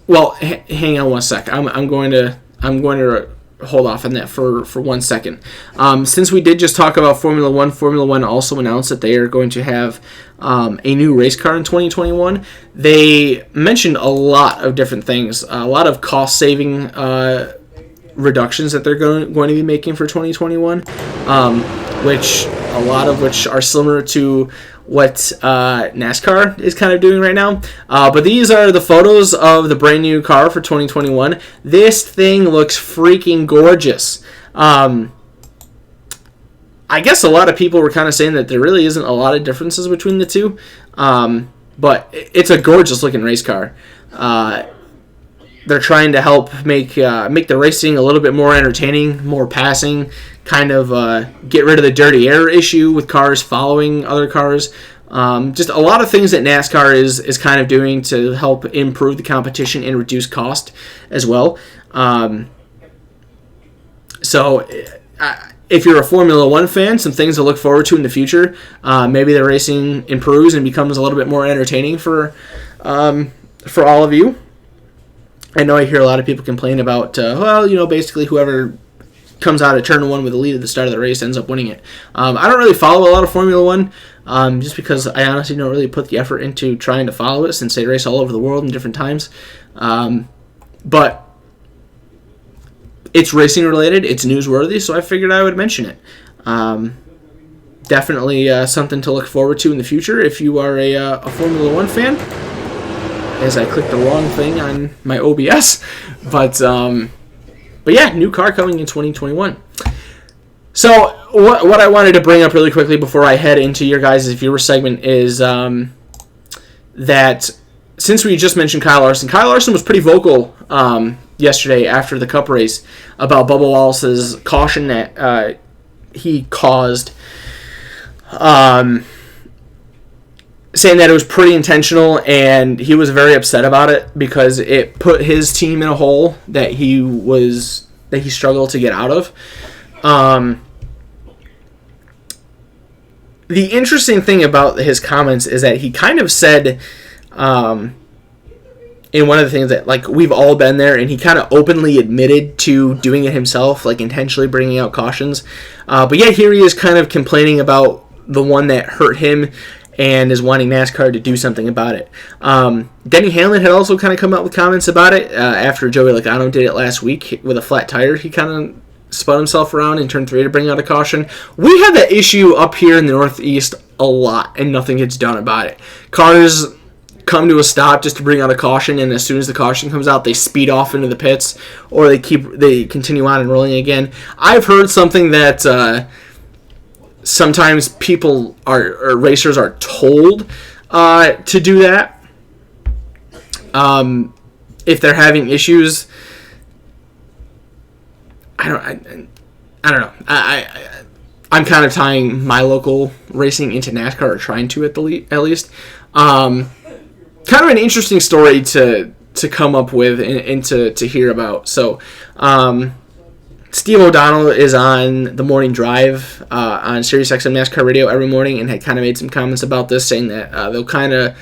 Speaker 1: well, hang on one sec. I'm going to hold off on that for 1 second. Since we did just talk about Formula One also announced that they are going to have a new race car in 2021. They mentioned a lot of different things, a lot of cost-saving reductions that they're going to be making for 2021, which a lot of which are similar to what NASCAR is kind of doing right now. But these are the photos of the brand new car for 2021. This thing looks freaking gorgeous. I guess a lot of people were kind of saying that there really isn't a lot of differences between the two. But it's a gorgeous looking race car. They're trying to help make the racing a little bit more entertaining, more passing, kind of get rid of the dirty air issue with cars following other cars. Just a lot of things that NASCAR is kind of doing to help improve the competition and reduce cost as well. So if you're a Formula One fan, some things to look forward to in the future. Maybe the racing improves and becomes a little bit more entertaining for all of you. I know I hear a lot of people complain about, basically whoever comes out of turn one with the lead at the start of the race ends up winning it. I don't really follow a lot of Formula One, just because I honestly don't really put the effort into trying to follow it since they race all over the world in different times. But it's racing related, it's newsworthy, so I figured I would mention it. Definitely something to look forward to in the future if you are a Formula One fan. As I clicked the wrong thing on my OBS, but yeah, new car coming in 2021. So what I wanted to bring up really quickly before I head into your guys' viewer segment is that since we just mentioned Kyle Larson was pretty vocal yesterday after the Cup race about Bubba Wallace's caution that he caused. Saying that it was pretty intentional, and he was very upset about it because it put his team in a hole that he struggled to get out of. The interesting thing about his comments is that he kind of said, in one of the things that, like, we've all been there, and he kind of openly admitted to doing it himself, like intentionally bringing out cautions. But yeah, here he is kind of complaining about the one that hurt him and is wanting NASCAR to do something about it. Denny Hamlin had also kind of come out with comments about it after Joey Logano did it last week with a flat tire. He kind of spun himself around in turn 3 to bring out a caution. We have that issue up here in the Northeast a lot, and nothing gets done about it. Cars come to a stop just to bring out a caution, and as soon as the caution comes out, they speed off into the pits, or they continue on and rolling again. I've heard something that sometimes people or racers are told to do that if they're having issues. I don't know. I'm kind of tying my local racing into NASCAR, or trying to at least. Kind of an interesting story to come up with and to hear about. So, Steve O'Donnell is on the morning drive on SiriusXM NASCAR Radio every morning, and had kind of made some comments about this, saying that they'll kind of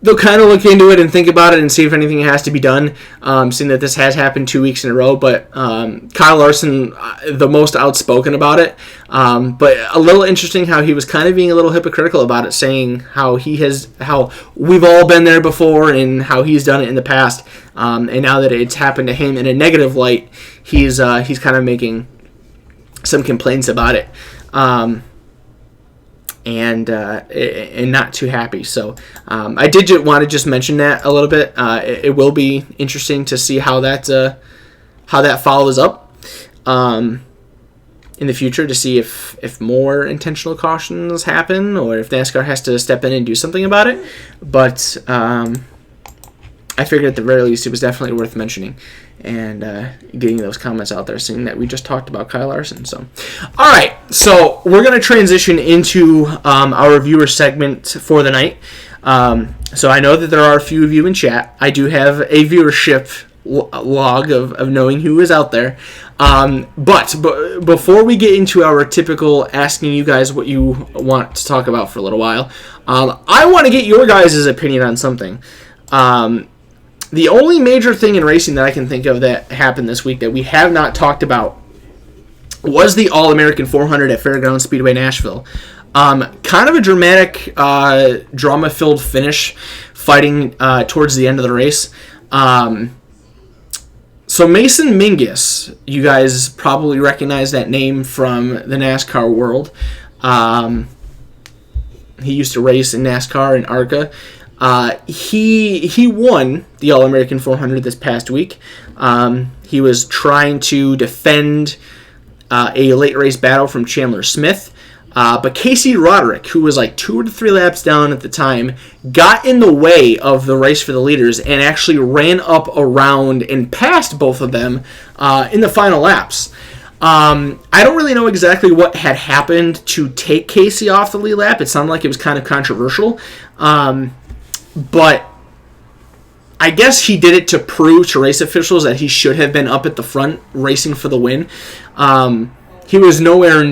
Speaker 1: look into it and think about it and see if anything has to be done. Seeing that this has happened 2 weeks in a row, but Kyle Larson, the most outspoken about it, but a little interesting how he was kind of being a little hypocritical about it, saying how we've all been there before and how he's done it in the past, and now that it's happened to him in a negative light, he's kind of making some complaints about it. and not too happy. So I did want to just mention that a little bit. It will be interesting to see how that follows up in the future, to see if more intentional cautions happen, or if NASCAR has to step in and do something about it. But I figured at the very least it was definitely worth mentioning and getting those comments out there, seeing that we just talked about Kyle Larson. So, all right, so we're going to transition into our viewer segment for the night. So I know that there are a few of you in chat. I do have a viewership log of knowing who is out there. But before we get into our typical asking you guys what you want to talk about for a little while, I want to get your guys' opinion on something. The only major thing in racing that I can think of that happened this week that we have not talked about was the All-American 400 at Fairgrounds Speedway, Nashville. Kind of a dramatic, drama-filled finish, fighting towards the end of the race. So Mason Mingus, you guys probably recognize that name from the NASCAR world. He used to race in NASCAR in ARCA. He won the All-American 400 this past week. He was trying to defend a late race battle from Chandler Smith. But Casey Roderick, who was like 2 to 3 laps down at the time, got in the way of the race for the leaders and actually ran up around and passed both of them in the final laps. I don't really know exactly what had happened to take Casey off the lead lap. It sounded like it was kind of controversial. But I guess he did it to prove to race officials that he should have been up at the front racing for the win. He was nowhere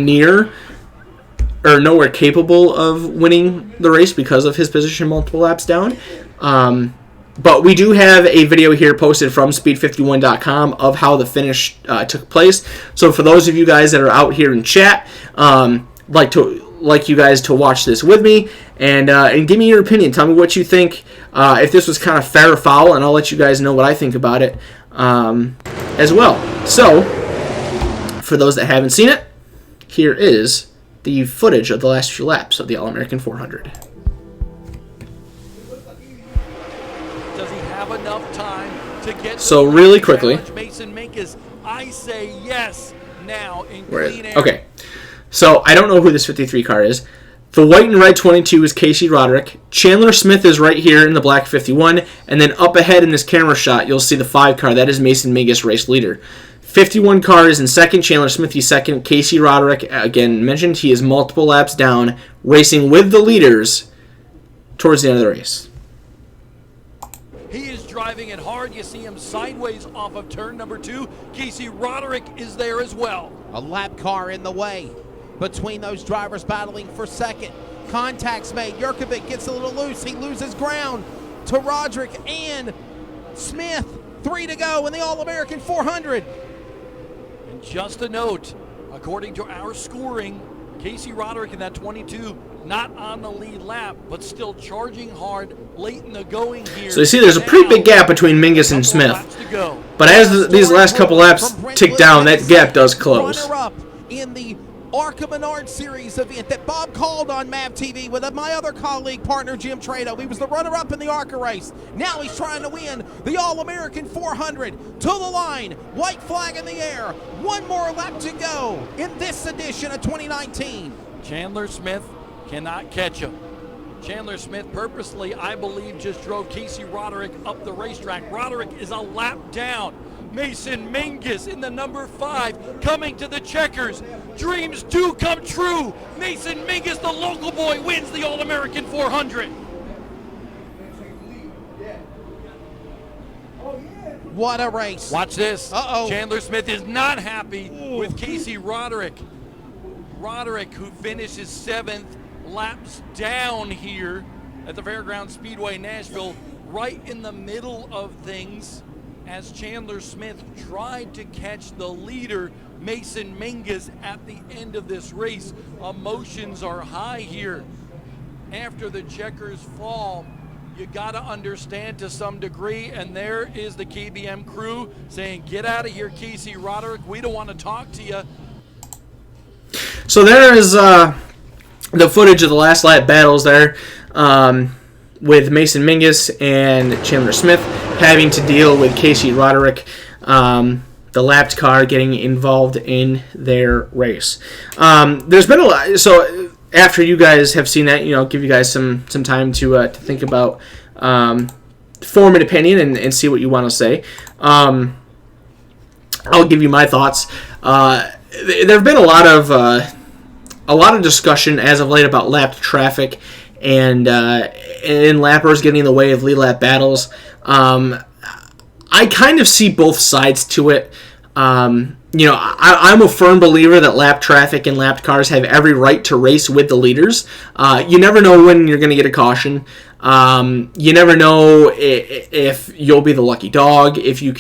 Speaker 1: capable of winning the race because of his position multiple laps down. But we do have a video here posted from speed51.com of how the finish took place. So for those of you guys that are out here in chat, like you guys to watch this with me and give me your opinion. Tell me what you think, if this was kind of fair or foul, and I'll let you guys know what I think about it as well. So for those that haven't seen it, here is the footage of the last few laps of the All-American 400.
Speaker 2: Does he have enough time to get
Speaker 1: so really quickly,
Speaker 2: Mason Minkus, I say yes now in clean air.
Speaker 1: Okay, so I don't know who this 53 car is. The white and red 22 is Casey Roderick. Chandler Smith is right here in the black 51, and then up ahead in this camera shot, you'll see the 5 car. That is Mason Mingus, race leader. 51 cars in second, Chandler Smith, he's second. Casey Roderick, again mentioned, he is multiple laps down, racing with the leaders towards the end of the race.
Speaker 2: He is driving it hard. You see him sideways off of turn number 2. Casey Roderick is there as well.
Speaker 3: A lap car in the way between those drivers battling for second. Contact's made. Jurkovic gets a little loose. He loses ground to Roderick and Smith. 3 to go in the All-American 400.
Speaker 2: And just a note, according to our scoring, Casey Roderick in that 22, not on the lead lap, but still charging hard late in the going here.
Speaker 1: So you see there's a pretty big gap between Mingus and Smith. But as these last couple laps tick down, that gap does close.
Speaker 3: Runner-up in the ARCA Menard Series event that Bob called on MAV TV with my other colleague, partner Jim Trado. He was the runner-up in the ARCA race. Now he's trying to win the All-American 400. To the line, white flag in the air. 1 more lap to go in this edition of 2019.
Speaker 2: Chandler Smith cannot catch him. Chandler Smith purposely, I believe, just drove Casey Roderick up the racetrack. Roderick is a lap down. Mason Mingus in the number 5 coming to the checkers. Dreams do come true. Mason Mingus, the local boy, wins the All-American 400.
Speaker 3: What a race.
Speaker 2: Watch this.
Speaker 3: Uh-oh.
Speaker 2: Chandler Smith is not happy with Casey Roderick. Roderick, who finishes 7th, laps down here at the Fairgrounds Speedway, Nashville, right in the middle of things, as Chandler Smith tried to catch the leader, Mason Mingus, at the end of this race. Emotions are high here. After the checkers fall, you got to understand to some degree, and there is the KBM crew saying, get out of here, Casey Roderick. We don't want to talk to you.
Speaker 1: So there is the footage of the last lap battles there with Mason Mingus and Chandler Smith having to deal with Casey Roderick, the lapped car, getting involved in their race. There's been a lot. So after you guys have seen that, I'll give you guys some time to think about, form an opinion and see what you want to say. I'll give you my thoughts. There have been a lot of discussion as of late about lapped traffic and lappers getting in the way of lead lap battles. I kind of see both sides to it. I'm a firm believer that lapped traffic and lapped cars have every right to race with the leaders. You never know when you're going to get a caution. You never know if you'll be the lucky dog, if your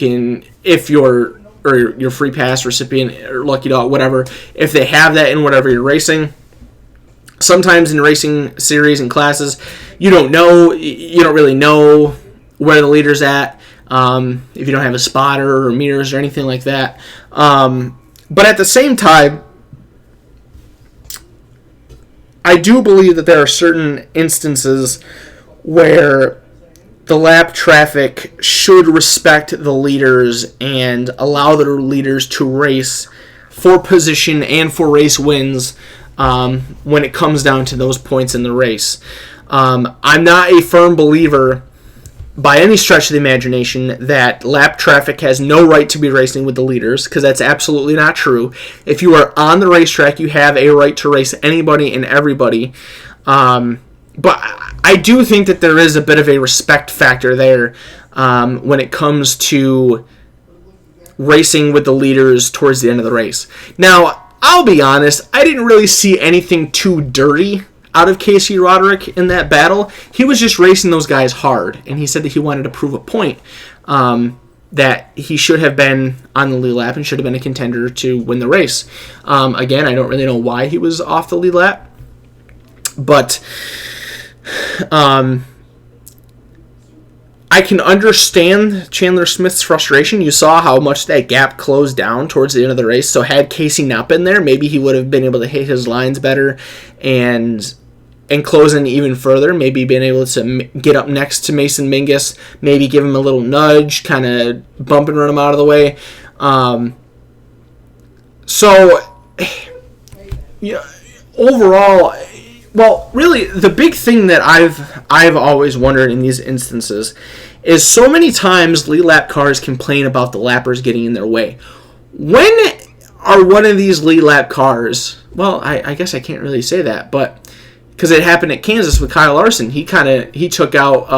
Speaker 1: free pass recipient or lucky dog, whatever, if they have that in whatever you're racing. Sometimes in racing series and classes, you don't really know where the leader's at. If you don't have a spotter or mirrors or anything like that. But at the same time, I do believe that there are certain instances where the lap traffic should respect the leaders and allow the leaders to race for position and for race wins when it comes down to those points in the race. I'm not a firm believer by any stretch of the imagination that lap traffic has no right to be racing with the leaders, because that's absolutely not true. If you are on the racetrack, you have a right to race anybody and everybody. But I do think that there is a bit of a respect factor there when it comes to racing with the leaders towards the end of the race. Now, I'll be honest, I didn't really see anything too dirty out of Casey Roderick in that battle. He was just racing those guys hard, and he said that he wanted to prove a point that he should have been on the lead lap and should have been a contender to win the race. Again, I don't really know why he was off the lead lap, but I can understand Chandler Smith's frustration. You saw how much that gap closed down towards the end of the race. So had Casey not been there, maybe he would have been able to hit his lines better and close in even further. Maybe been able to get up next to Mason Mingus, maybe give him a little nudge, kind of bump and run him out of the way. Overall, well, really, the big thing that I've always wondered in these instances is so many times lead lap cars complain about the lappers getting in their way. When are one of these lead lap cars, well, I guess I can't really say that, but because it happened at Kansas with Kyle Larson, he took out,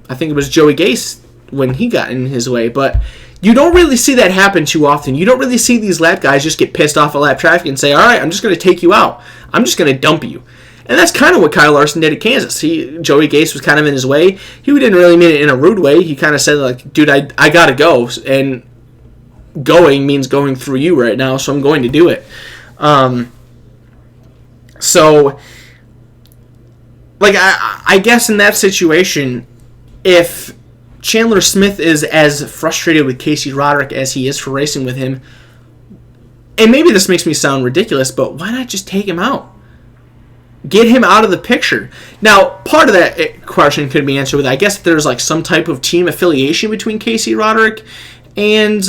Speaker 1: I think it was Joey Gase when he got in his way, but you don't really see that happen too often. You don't really see these lap guys just get pissed off at lap traffic and say, all right, I'm just going to take you out. I'm just going to dump you. And that's kind of what Kyle Larson did at Kansas. Joey Gase was kind of in his way. He didn't really mean it in a rude way. He kind of said, like, dude, I got to go. And going means going through you right now, so I'm going to do it. I guess in that situation, if Chandler Smith is as frustrated with Casey Roderick as he is for racing with him, and maybe this makes me sound ridiculous, but why not just take him out? Get him out of the picture. Now, part of that question could be answered with, I guess there's like some type of team affiliation between Casey Roderick and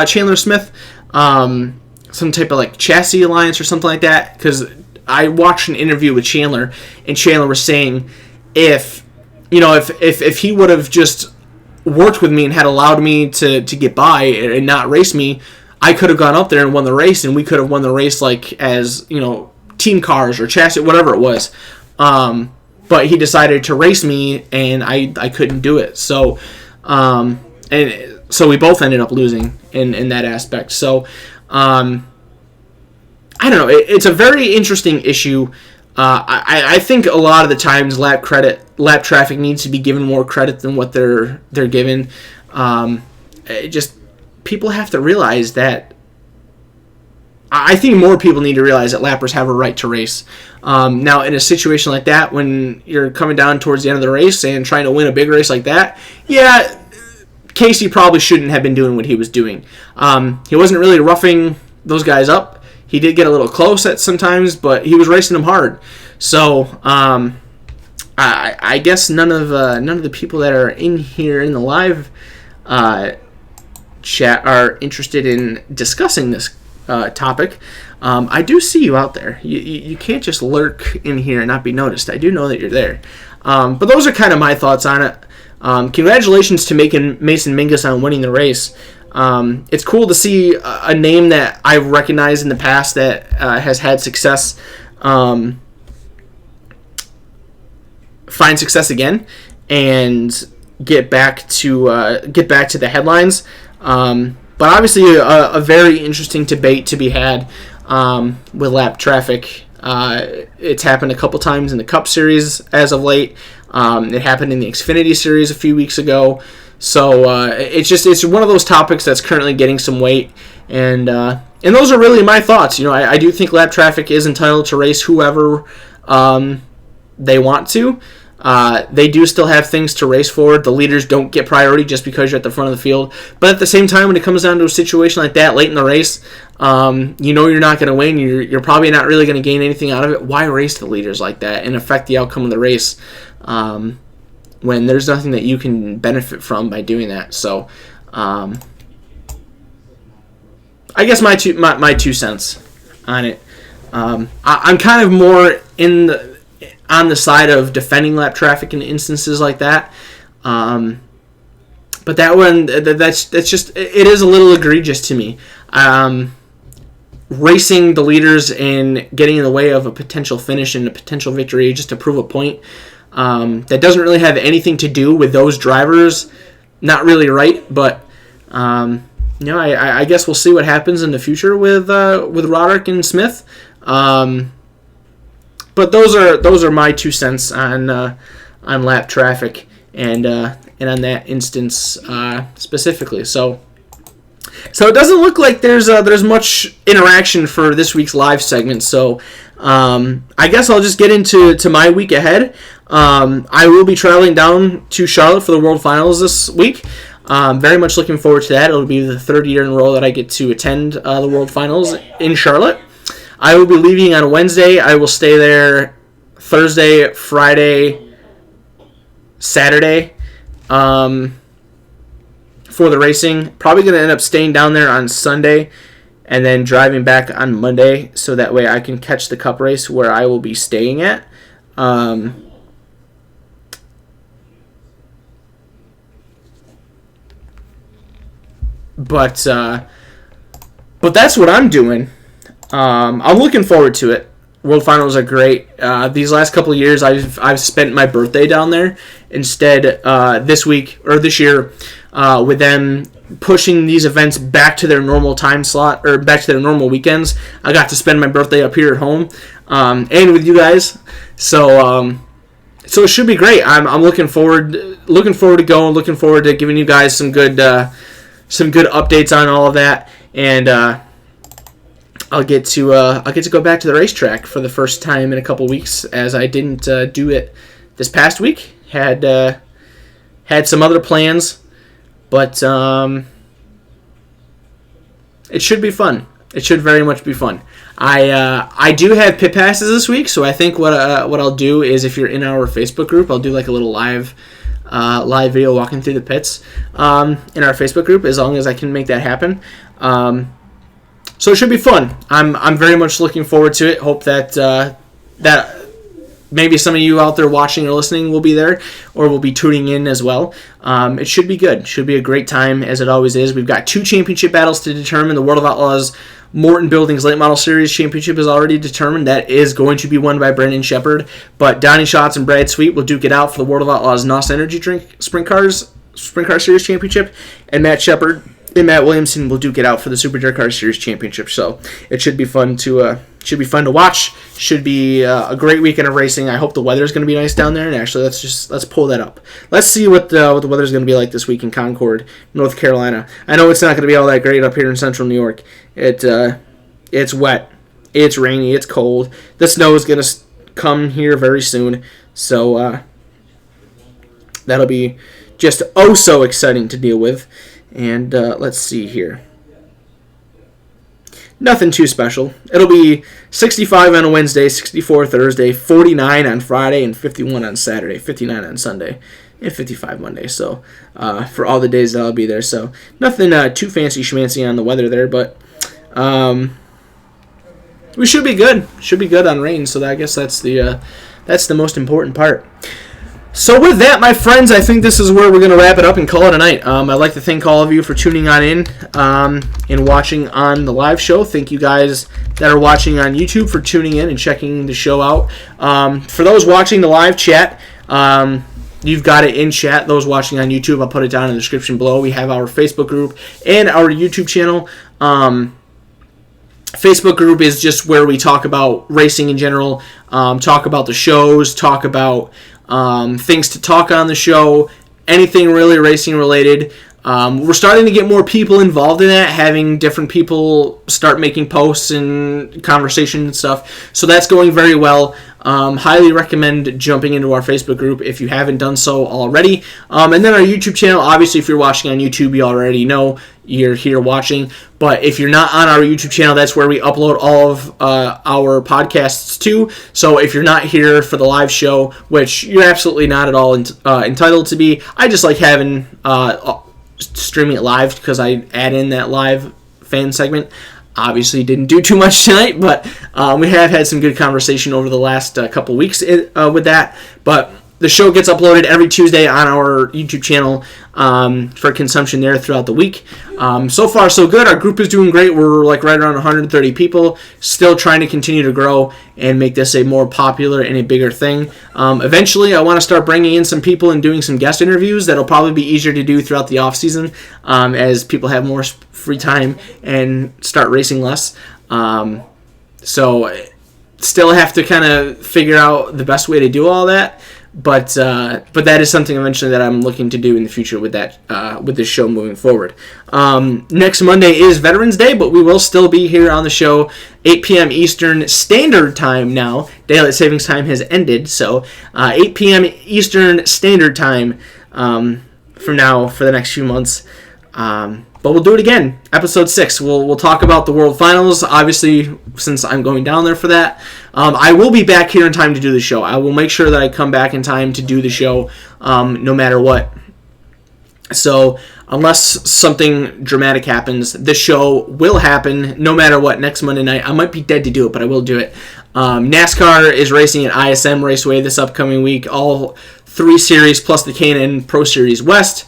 Speaker 1: Chandler Smith, some type of like chassis alliance or something like that. Because I watched an interview with Chandler, and Chandler was saying if he would have just worked with me and had allowed me to get by and not race me, I could have gone up there and won the race, and we could have won the race like as team cars or chassis, whatever it was. But he decided to race me, and I couldn't do it. So we both ended up losing in that aspect. So I don't know. It's a very interesting issue. I think a lot of the times lap traffic needs to be given more credit than what they're given. People have to realize that. I think more people need to realize that lappers have a right to race. Now, in a situation like that, when you're coming down towards the end of the race and trying to win a big race like that, yeah, Casey probably shouldn't have been doing what he was doing. He wasn't really roughing those guys up. He did get a little close at sometimes, but he was racing them hard. So I guess none of the people that are in here in the live chat are interested in discussing this topic. I do see you out there. You can't just lurk in here and not be noticed. I do know that you're there. But those are kind of my thoughts on it. Congratulations to Mason Mingus on winning the race. It's cool to see a name that I've recognized in the past that has had success find success again and get back to the headlines. But obviously a very interesting debate to be had with lap traffic. It's happened a couple times in the Cup Series as of late. It happened in the Xfinity Series a few weeks ago. So it's one of those topics that's currently getting some weight, and those are really my thoughts. I do think lap traffic is entitled to race whoever they want to. They do still have things to race for. The leaders don't get priority just because you're at the front of the field. But at the same time, when it comes down to a situation like that late in the race, you're not going to win. You're probably not really going to gain anything out of it. Why race the leaders like that and affect the outcome of the race when there's nothing that you can benefit from by doing that? So I guess my 2 cents on it. I'm kind of more on the side of defending lap traffic in instances like that. But that one, that's just, it is a little egregious to me. Racing the leaders and getting in the way of a potential finish and a potential victory just to prove a point that doesn't really have anything to do with those drivers, not really right. But I guess we'll see what happens in the future with Roderick and Smith. But those are my 2 cents on lap traffic and on that instance specifically. So it doesn't look like there's much interaction for this week's live segment. So I guess I'll just get into my week ahead. I will be traveling down to Charlotte for the World Finals this week. Very much looking forward to that. It'll be the third year in a row that I get to attend the World Finals in Charlotte. I will be leaving on Wednesday. I will stay there Thursday, Friday, Saturday for the racing. Probably going to end up staying down there on Sunday and then driving back on Monday so that way I can catch the Cup race where I will be staying at. But that's what I'm doing. I'm looking forward to it. World Finals are great. These last couple of years, I've spent my birthday down there instead. This year, with them pushing these events back to their normal time slot or back to their normal weekends, I got to spend my birthday up here at home and with you guys. So it should be great. I'm looking forward to going. Looking forward to giving you guys some good updates on all of that, and I'll get to go back to the racetrack for the first time in a couple weeks, as I didn't do it this past week. Had some other plans, but it should be fun. It should very much be fun. I do have pit passes this week, so I think what I'll do is, if you're in our Facebook group, I'll do like a little live video walking through the pits in our Facebook group, as long as I can make that happen. So it should be fun. I'm very much looking forward to it. Hope that maybe some of you out there watching or listening will be there, or will be tuning in as well. It should be good. Should be a great time, as it always is. We've got 2 championship battles to determine. The World of Outlaws Morton Buildings Late Model Series Championship is already determined. That is going to be won by Brendan Shepard. But Donnie Schatz and Brad Sweet will duke it out for the World of Outlaws NOS Energy Drink Sprint Car Series Championship. And Matt Shepard and Matt Williamson will duke it out for the Super Dirt Car Series Championship. So it should be fun to watch. Should be a great weekend of racing. I hope the weather is going to be nice down there. And actually, let's pull that up. Let's see what the weather is going to be like this week in Concord, North Carolina. I know it's not going to be all that great up here in Central New York. It's wet, it's rainy, it's cold. The snow is going to come here very soon. So that'll be just so exciting to deal with. And let's see here. Nothing too special. It'll be 65 on a Wednesday, 64 Thursday, 49 on Friday, and 51 on Saturday, 59 on Sunday, and 55 Monday. So for all the days that I'll be there. So nothing too fancy schmancy on the weather there, but we should be good. Should be good on rain. So I guess that's the most important part. So with that, my friends, I think this is where we're going to wrap it up and call it a night. I'd like to thank all of you for tuning on in and watching on the live show. Thank you guys that are watching on YouTube for tuning in and checking the show out. For those watching the live chat, you've got it in chat. Those watching on YouTube, I'll put it down in the description below. We have our Facebook group and our YouTube channel. Facebook group is just where we talk about racing in general, talk about the shows, talk about things to talk on the show, anything really racing related. We're starting to get more people involved in that, having different people start making posts and conversation and stuff. So that's going very well. Highly recommend jumping into our Facebook group if you haven't done so already. And then our YouTube channel, obviously if you're watching on YouTube, you already know you're here watching. But if you're not on our YouTube channel, that's where we upload all of our podcasts to. So if you're not here for the live show, which you're absolutely not at all entitled to be, I just like having streaming it live because I add in that live fan segment. Obviously didn't do too much tonight, but we have had some good conversation over the last couple weeks with that. But the show gets uploaded every Tuesday on our YouTube channel for consumption there throughout the week. So far, so good. Our group is doing great. We're like right around 130 people, still trying to continue to grow and make this a more popular and a bigger thing. Eventually, I want to start bringing in some people and doing some guest interviews. That'll probably be easier to do throughout the off-season as people have more free time and start racing less. So still have to kind of figure out the best way to do all that. But that is something eventually that I'm looking to do in the future with that with this show moving forward. Next Monday is Veterans Day, but we will still be here on the show 8 p.m. Eastern Standard Time now. Daylight Savings Time has ended, so 8 p.m. Eastern Standard Time from now for the next few months. But we'll do it again. Episode 6. We'll talk about the World Finals, obviously, since I'm going down there for that. I will be back here in time to do the show. I will make sure that I come back in time to do the show no matter what. So unless something dramatic happens, the show will happen no matter what next Monday night. I might be dead to do it, but I will do it. NASCAR is racing at ISM Raceway this upcoming week. All 3 series plus the K&N Pro Series West.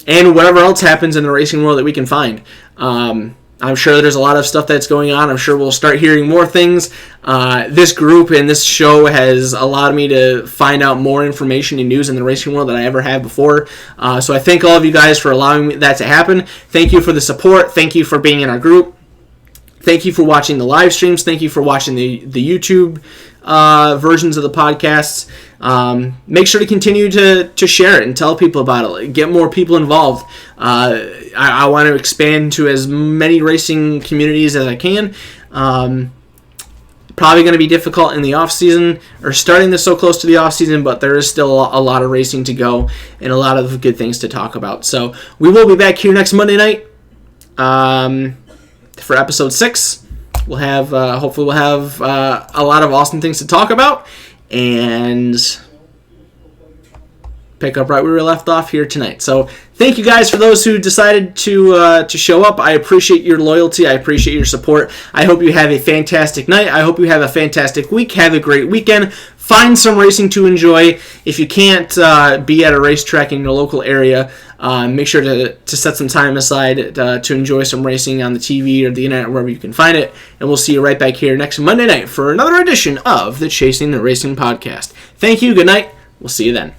Speaker 1: And whatever else happens in the racing world that we can find. I'm sure there's a lot of stuff that's going on. I'm sure we'll start hearing more things. This group and this show has allowed me to find out more information and news in the racing world than I ever have before. So I thank all of you guys for allowing that to happen. Thank you for the support. Thank you for being in our group. Thank you for watching the live streams. Thank you for watching the YouTube versions of the podcasts. Make sure to continue to share it and tell people about it. Get more people involved. I want to expand to as many racing communities as I can. Probably going to be difficult in the off season, or starting this so close to the off season, but there is still a lot of racing to go and a lot of good things to talk about. So we will be back here next Monday night for episode 6. We'll have hopefully we'll have a lot of awesome things to talk about and pick up right where we left off here tonight. So thank you guys for those who decided to show up. I appreciate your loyalty. I appreciate your support. I hope you have a fantastic night. I hope you have a fantastic week. Have a great weekend. Find some racing to enjoy. If you can't be at a racetrack in your local area, make sure to set some time aside to enjoy some racing on the TV or the internet, wherever you can find it. And we'll see you right back here next Monday night for another edition of the Chasing the Racing podcast. Thank you. Good night. We'll see you then.